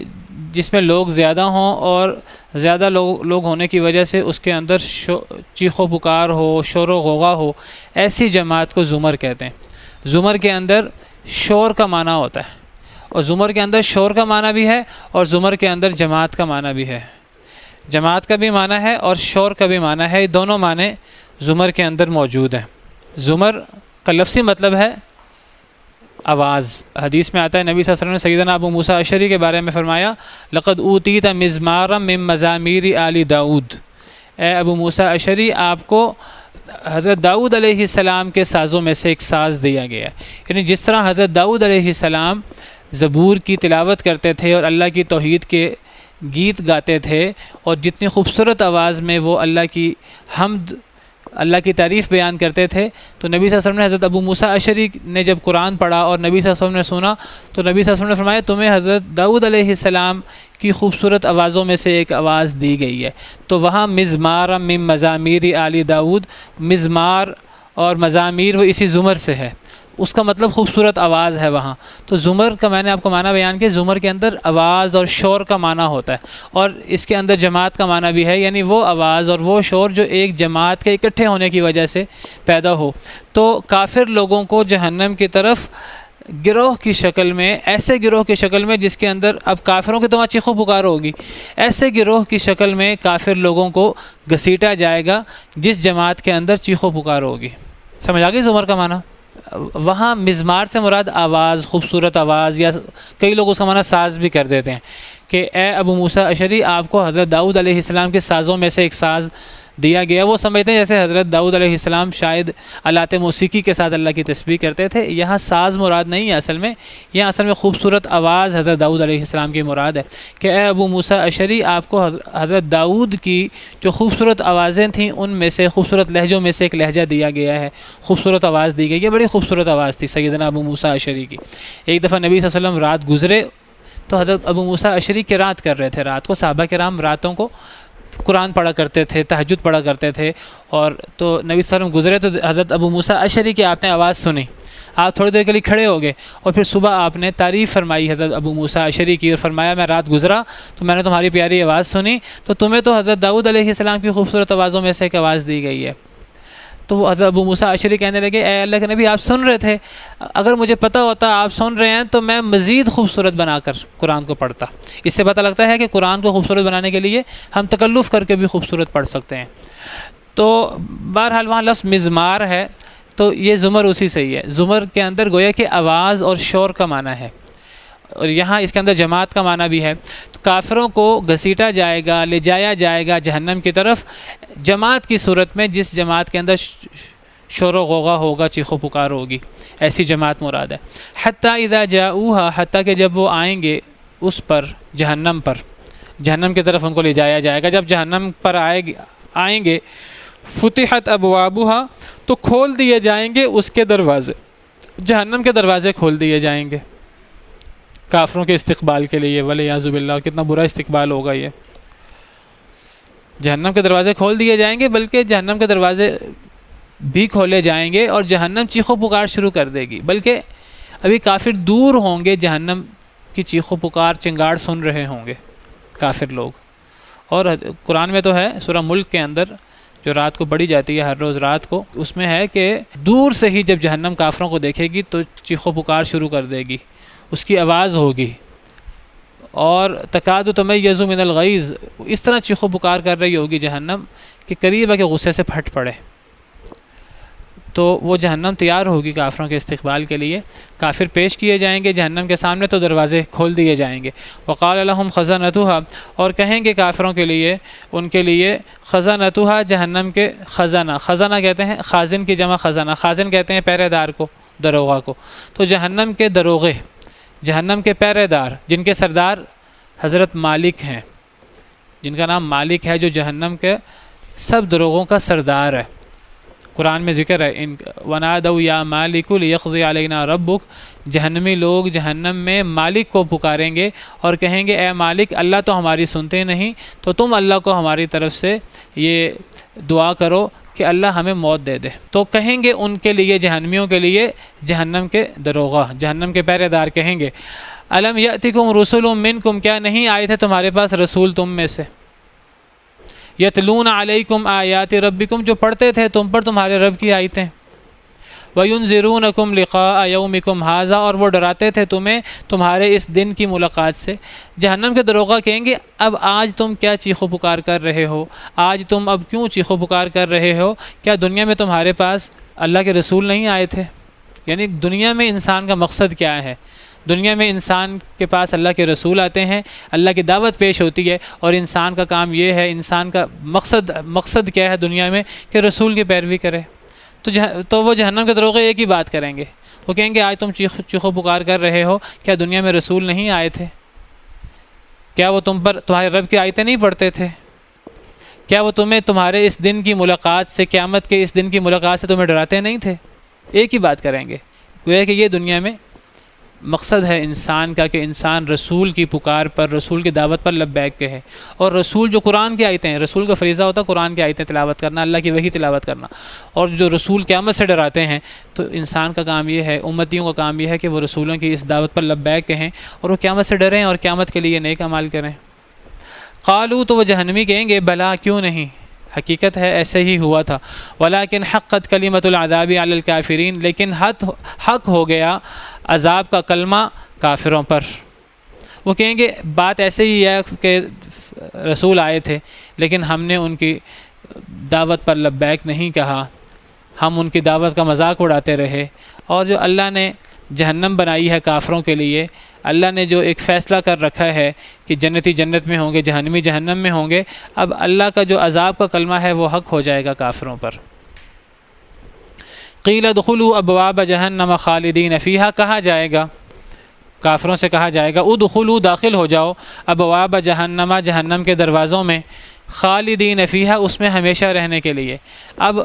جس میں لوگ زیادہ ہوں، اور زیادہ لوگ ہونے کی وجہ سے اس کے اندر چیخ و پکار ہو، شور و غوغا ہو، ایسی جماعت کو زمر کہتے ہیں۔ زمر کے اندر شور کا معنی ہوتا ہے، اور زمر کے اندر شور کا معنی بھی ہے، اور زمر کے اندر جماعت کا معنی بھی ہے۔ جماعت کا بھی معنی ہے اور شور کا بھی معنی ہے، یہ دونوں معنی زمر کے اندر موجود ہیں۔ زمر کا لفظی مطلب ہے آواز۔ حدیث میں آتا ہے نبی صلی اللہ علیہ وسلم نے سیدنا ابو موسیٰ اشعری کے بارے میں فرمایا لقد اوتیت مزمارا من مزامیر آل داؤد، اے ابو موسیٰ اشعری آپ کو حضرت داؤد علیہ السلام کے سازوں میں سے ایک ساز دیا گیا ہے۔ یعنی جس طرح حضرت داؤد علیہ السلام زبور کی تلاوت کرتے تھے اور اللہ کی توحید کے گیت گاتے تھے، اور جتنی خوبصورت آواز میں وہ اللہ کی حمد، اللہ کی تعریف بیان کرتے تھے، تو نبی صلی اللہ علیہ وسلم نے حضرت ابو موسیٰ اشعری نے جب قرآن پڑھا اور نبی صلی اللہ علیہ وسلم نے سنا، تو نبی صلی اللہ علیہ وسلم نے فرمایا تمہیں حضرت داؤد علیہ السلام کی خوبصورت آوازوں میں سے ایک آواز دی گئی ہے۔ تو وہاں مزمار من مزامیر آل داؤد، مزمار اور مزامیر وہ اسی زمر سے ہے، اس کا مطلب خوبصورت آواز ہے وہاں۔ تو زمر کا میں نے آپ کو معنی بیان کیا، زمر کے اندر آواز اور شور کا معنی ہوتا ہے، اور اس کے اندر جماعت کا معنی بھی ہے، یعنی وہ آواز اور وہ شور جو ایک جماعت کے اکٹھے ہونے کی وجہ سے پیدا ہو۔ تو کافر لوگوں کو جہنم کی طرف گروہ کی شکل میں، ایسے گروہ کی شکل میں جس کے اندر اب کافروں کی تو وہاں چیخ و پکار ہوگی، ایسے گروہ کی شکل میں کافر لوگوں کو گھسیٹا جائے گا جس جماعت کے اندر چیخ و پکار ہوگی۔ سمجھ آ گئی زمر کا معنی؟ وہاں مزمار سے مراد آواز، خوبصورت آواز، یا کئی لوگ اس کا معنی ساز بھی کر دیتے ہیں کہ اے ابو موسیٰ اشعری آپ کو حضرت داؤد علیہ السلام کے سازوں میں سے ایک ساز دیا گیا۔ وہ سمجھتے ہیں جیسے حضرت داؤد علیہ السلام شاید آلات موسیقی کے ساتھ اللہ کی تسبیح کرتے تھے۔ یہاں ساز مراد نہیں ہے اصل میں، یہاں اصل میں خوبصورت آواز حضرت داؤد علیہ السلام کی مراد ہے کہ اے ابو موسیٰ اشعری آپ کو حضرت داؤد کی جو خوبصورت آوازیں تھیں ان میں سے، خوبصورت لہجوں میں سے ایک لہجہ دیا گیا ہے، خوبصورت آواز دی گئی ہے۔ بڑی خوبصورت آواز تھی سیدنا ابو موسیٰ اشعری کی۔ ایک دفعہ نبی صلی اللہ علیہ وسلم رات گزرے تو حضرت ابو موسیٰ اشعری قرات کر رہے تھے رات کو۔ صحابہ کرام راتوں کو قرآن پڑھا کرتے تھے، تہجد پڑھا کرتے تھے، اور تو نبی صلی اللہ علیہ وسلم گزرے تو حضرت ابو موسیٰ اشعری کی آپ نے آواز سنی، آپ تھوڑی دیر کے لیے کھڑے ہو گئے، اور پھر صبح آپ نے تعریف فرمائی حضرت ابو موسیٰ اشعری کی، اور فرمایا میں رات گزرا تو میں نے تمہاری پیاری آواز سنی، تو تمہیں تو حضرت داؤد علیہ السلام کی خوبصورت آوازوں میں سے ایک آواز دی گئی ہے۔ تو وہ حضرت ابو موسیٰ اشعری کہنے لگے اے اللہ کے نبی آپ سن رہے تھے، اگر مجھے پتہ ہوتا آپ سن رہے ہیں تو میں مزید خوبصورت بنا کر قرآن کو پڑھتا۔ اس سے پتہ لگتا ہے کہ قرآن کو خوبصورت بنانے کے لیے ہم تکلف کر کے بھی خوبصورت پڑھ سکتے ہیں۔ تو بہرحال وہاں لفظ مزمار ہے، تو یہ زمر اسی سے ہی ہے۔ زمر کے اندر گویا کہ آواز اور شور کا معنی ہے، اور یہاں اس کے اندر جماعت کا معنی بھی ہے۔ تو کافروں کو گھسیٹا جائے گا، لے جایا جائے گا جہنم کی طرف جماعت کی صورت میں، جس جماعت کے اندر شور و غوغا ہوگا، چیخ و پکار ہوگی، ایسی جماعت مراد ہے۔ حتیٰ اذا جاؤہا، حتیٰ کہ جب وہ آئیں گے اس پر، جہنم پر، جہنم کی طرف ان کو لے جایا جائے گا۔ جب جہنم پر آئیں گے فتحت ابوابہا، تو کھول دیے جائیں گے اس کے دروازے، جہنم کے دروازے کھول دیے جائیں گے کافروں کے استقبال کے لیے۔ ولیعوذ باللہ، کتنا برا استقبال ہوگا یہ۔ جہنم کے دروازے کھول دیے جائیں گے، بلکہ جہنم کے دروازے بھی کھولے جائیں گے، اور جہنم چیخ و پکار شروع کر دے گی، بلکہ ابھی کافر دور ہوں گے، جہنم کی چیخ و پکار چنگاڑ سن رہے ہوں گے کافر لوگ۔ اور قرآن میں تو ہے سورہ ملک کے اندر جو رات کو پڑھی جاتی ہے ہر روز رات کو، اس میں ہے کہ دور سے ہی جب جہنم کافروں کو دیکھے گی تو چیخ و پکار شروع کر دے گی، اس کی آواز ہوگی، اور تکاد تمیز من الغیظ، اس طرح چیخ و پکار کر رہی ہوگی جہنم کہ قریب ہے کہ غصے سے پھٹ پڑے۔ تو وہ جہنم تیار ہوگی کافروں کے استقبال کے لیے. کافر پیش کیے جائیں گے جہنم کے سامنے تو دروازے کھول دیے جائیں گے. وقال لهم خزنتها، اور کہیں گے کافروں کے لیے، ان کے لیے خزنتها، جہنم کے خزانہ. خزانہ کہتے ہیں خازن کی جمع خزانہ، خازن کہتے ہیں پہرے دار کو، دروغہ کو. تو جہنم کے دروغے، جہنم کے پہرے دار، جن کے سردار حضرت مالک ہیں، جن کا نام مالک ہے، جو جہنم کے سب دروغوں کا سردار ہے. قرآن میں ذکر ہے وَنَادَوْا يَا مَالِكُ لِيَقْضِيَ عَلَيْنَا رَبُّكَ، جہنمی لوگ جہنم میں مالک کو پکاریں گے اور کہیں گے اے مالک، اللہ تو ہماری سنتے نہیں، تو تم اللہ کو ہماری طرف سے یہ دعا کرو کہ اللہ ہمیں موت دے دے. تو کہیں گے ان کے لیے، جہنمیوں کے لیے، جہنم کے دروغہ، جہنم کے پہرے دار کہیں گے الم یأتکم رسل منکم، کیا نہیں آئے تھے تمہارے پاس رسول تم میں سے، یتلون علیکم آیات ربکم، جو پڑھتے تھے تم پر تمہارے رب کی آیتیں، وینذرونکم لقاء یومکم ھذا، اور وہ ڈراتے تھے تمہیں تمہارے اس دن کی ملاقات سے. جہنم کے دروغہ کہیں گے اب آج تم کیا چیخو پکار کر رہے ہو، آج تم اب کیوں چیخو پکار کر رہے ہو، کیا دنیا میں تمہارے پاس اللہ کے رسول نہیں آئے تھے؟ یعنی دنیا میں انسان کا مقصد کیا ہے؟ دنیا میں انسان کے پاس اللہ کے رسول آتے ہیں، اللہ کی دعوت پیش ہوتی ہے، اور انسان کا کام یہ ہے، انسان کا مقصد کیا ہے دنیا میں کہ رسول کی پیروی کرے. تو وہ جہنم کے دروغے ایک ہی بات کریں گے، وہ کہیں گے آج تم چیخو پکار کر رہے ہو، کیا دنیا میں رسول نہیں آئے تھے؟ کیا وہ تمہارے رب کی آیتیں نہیں پڑھتے تھے؟ کیا وہ تمہیں تمہارے اس دن کی ملاقات سے، قیامت کے اس دن کی ملاقات سے تمہیں ڈراتے نہیں تھے؟ ایک ہی بات کریں گے. وہ کہ یہ دنیا میں مقصد ہے انسان کا کہ انسان رسول کی پکار پر، رسول کی دعوت پر لبیک کہے. اور رسول جو قرآن کی آیتیں ہیں، رسول کا فریضہ ہوتا ہے قرآن کی آیتیں تلاوت کرنا، اللہ کی وحی تلاوت کرنا. اور جو رسول قیامت سے ڈراتے ہیں، تو انسان کا کام یہ ہے، امتیوں کا کام یہ ہے کہ وہ رسولوں کی اس دعوت پر لبیک کہیں اور وہ قیامت سے ڈریں اور قیامت کے لیے نیک اعمال کریں. قالوا، تو وہ جہنمی کہیں گے بلا، کیوں نہیں، حقیقت ہے ایسے ہی ہوا تھا. ولیکن حقت کلمۃ العذاب علی الکافرین، لیکن حق ہو گیا عذاب کا کلمہ کافروں پر. وہ کہیں گے بات ایسے ہی ہے کہ رسول آئے تھے، لیکن ہم نے ان کی دعوت پر لبیک نہیں کہا، ہم ان کی دعوت کا مذاق اڑاتے رہے. اور جو اللہ نے جہنم بنائی ہے کافروں کے لیے، اللہ نے جو ایک فیصلہ کر رکھا ہے کہ جنتی جنت میں ہوں گے، جہنمی جہنم میں ہوں گے، اب اللہ کا جو عذاب کا کلمہ ہے وہ حق ہو جائے گا کافروں پر. قیل ادخلوا ابواب جہنم خالدین فیہا، کہا جائے گا کافروں سے، کہا جائے گا ادخلوا، داخل ہو جاؤ، ابواب جہنم، جہنم کے دروازوں میں، خالدین فیہا، اس میں ہمیشہ رہنے کے لیے. اب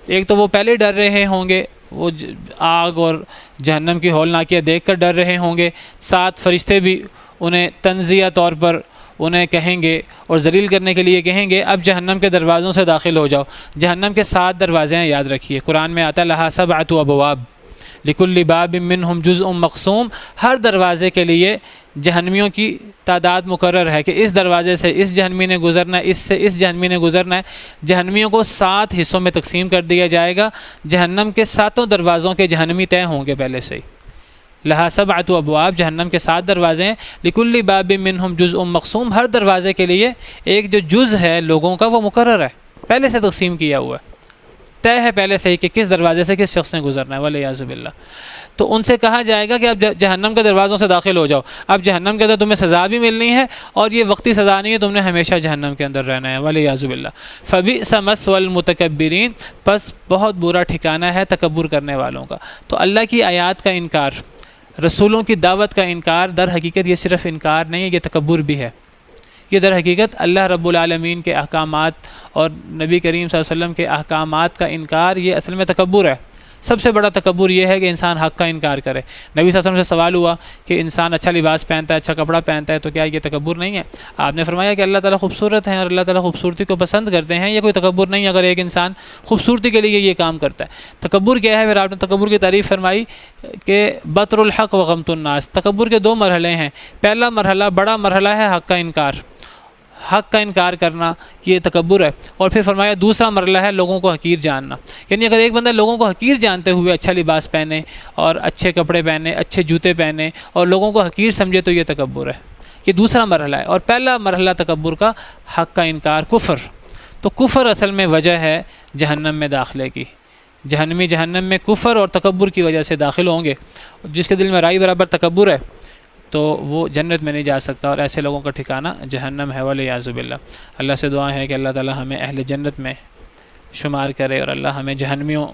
ایک تو وہ پہلے ڈر رہے ہوں گے، وہ آگ اور جہنم کی ہولناکیاں دیکھ کر ڈر رہے ہوں گے، ساتھ فرشتے بھی انہیں تنزیہ طور پر انہیں کہیں گے اور ذلیل کرنے کے لیے کہیں گے اب جہنم کے دروازوں سے داخل ہو جاؤ. جہنم کے 7 دروازے ہیں، یاد رکھیے، قرآن میں آتا ہے لہا 7 ابواب لکل باب منہم جزء مقسوم. ہر دروازے کے لیے جہنمیوں کی تعداد مقرر ہے کہ اس دروازے سے اس جہنمی نے گزرنا ہے، اس سے اس جہنمی نے گزرنا ہے. جہنمیوں کو 7 حصوں میں تقسیم کر دیا جائے گا. جہنم کے 7 دروازوں کے جہنمی طے ہوں گے پہلے سے ہی. لہا 7 ابواب، جہنم کے 7 دروازے ہیں. لکل باب منہم جزء مقسوم، ہر دروازے کے لیے ایک جو جز ہے لوگوں کا وہ مقرر ہے، پہلے سے تقسیم کیا ہوا ہے، طے ہے پہلے سے ہی کہ کس دروازے سے کس شخص نے گزرنا ہے، والعیاذ باللہ. تو ان سے کہا جائے گا کہ اب جہنم کے دروازوں سے داخل ہو جاؤ، اب جہنم کے اندر تمہیں سزا بھی ملنی ہے اور یہ وقتی سزا نہیں ہے، تم نے ہمیشہ جہنم کے اندر رہنا ہے، والعیاذ باللہ. فبئس مثوى المتکبرین، پس بہت برا ٹھکانہ ہے تکبر کرنے والوں کا. تو اللہ کی آیات کا انکار، رسولوں کی دعوت کا انکار، در حقیقت یہ صرف انکار نہیں ہے، یہ تکبر بھی ہے. یہ در حقیقت اللہ رب العالمین کے احکامات اور نبی کریم صلی اللہ علیہ وسلم کے احکامات کا انکار، یہ اصل میں تکبر ہے. سب سے بڑا تکبر یہ ہے کہ انسان حق کا انکار کرے. نبی صلی اللہ علیہ وسلم سے سوال ہوا کہ انسان اچھا لباس پہنتا ہے، اچھا کپڑا پہنتا ہے، تو کیا یہ تکبر نہیں ہے؟ آپ نے فرمایا کہ اللہ تعالیٰ خوبصورت ہیں اور اللہ تعالیٰ خوبصورتی کو پسند کرتے ہیں، یہ کوئی تکبر نہیں اگر ایک انسان خوبصورتی کے لیے یہ کام کرتا ہے. تکبر کیا ہے؟ پھر آپ نے تکبر کی تعریف فرمائی کہ بطر الحق و غمط الناس. تکبر کے 2 مرحلے ہیں. پہلا مرحلہ، بڑا مرحلہ ہے حق کا انکار، حق کا انکار کرنا، یہ تکبر ہے. اور پھر فرمایا دوسرا مرحلہ ہے لوگوں کو حقیر جاننا. یعنی اگر ایک بندہ لوگوں کو حقیر جانتے ہوئے اچھا لباس پہنے اور اچھے کپڑے پہنے، اچھے جوتے پہنے اور لوگوں کو حقیر سمجھے تو یہ تکبر ہے. یہ دوسرا مرحلہ ہے. اور پہلا مرحلہ تکبر کا حق کا انکار، کفر. تو کفر اصل میں وجہ ہے جہنم میں داخلے کی. جہنمی جہنم میں کفر اور تکبر کی وجہ سے داخل ہوں گے. جس کے دل میں رائی برابر تکبر ہے تو وہ جنت میں نہیں جا سکتا، اور ایسے لوگوں کا ٹھکانہ جہنم ہے والعیاذ باللہ. اللہ سے دعا ہے کہ اللہ تعالی ہمیں اہل جنت میں شمار کرے، اور اللہ ہمیں جہنمیوں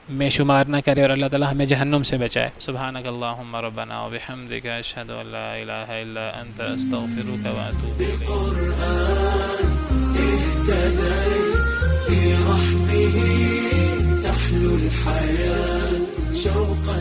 میں شمار نہ کرے، اور اللہ تعالی ہمیں جہنم سے بچائے. سبحانک اللہم ربنا وبحمدک اشہد ان لا الہ الا انت استغفرک واتوب الیک. في رحمه تحلو الحياة شوقا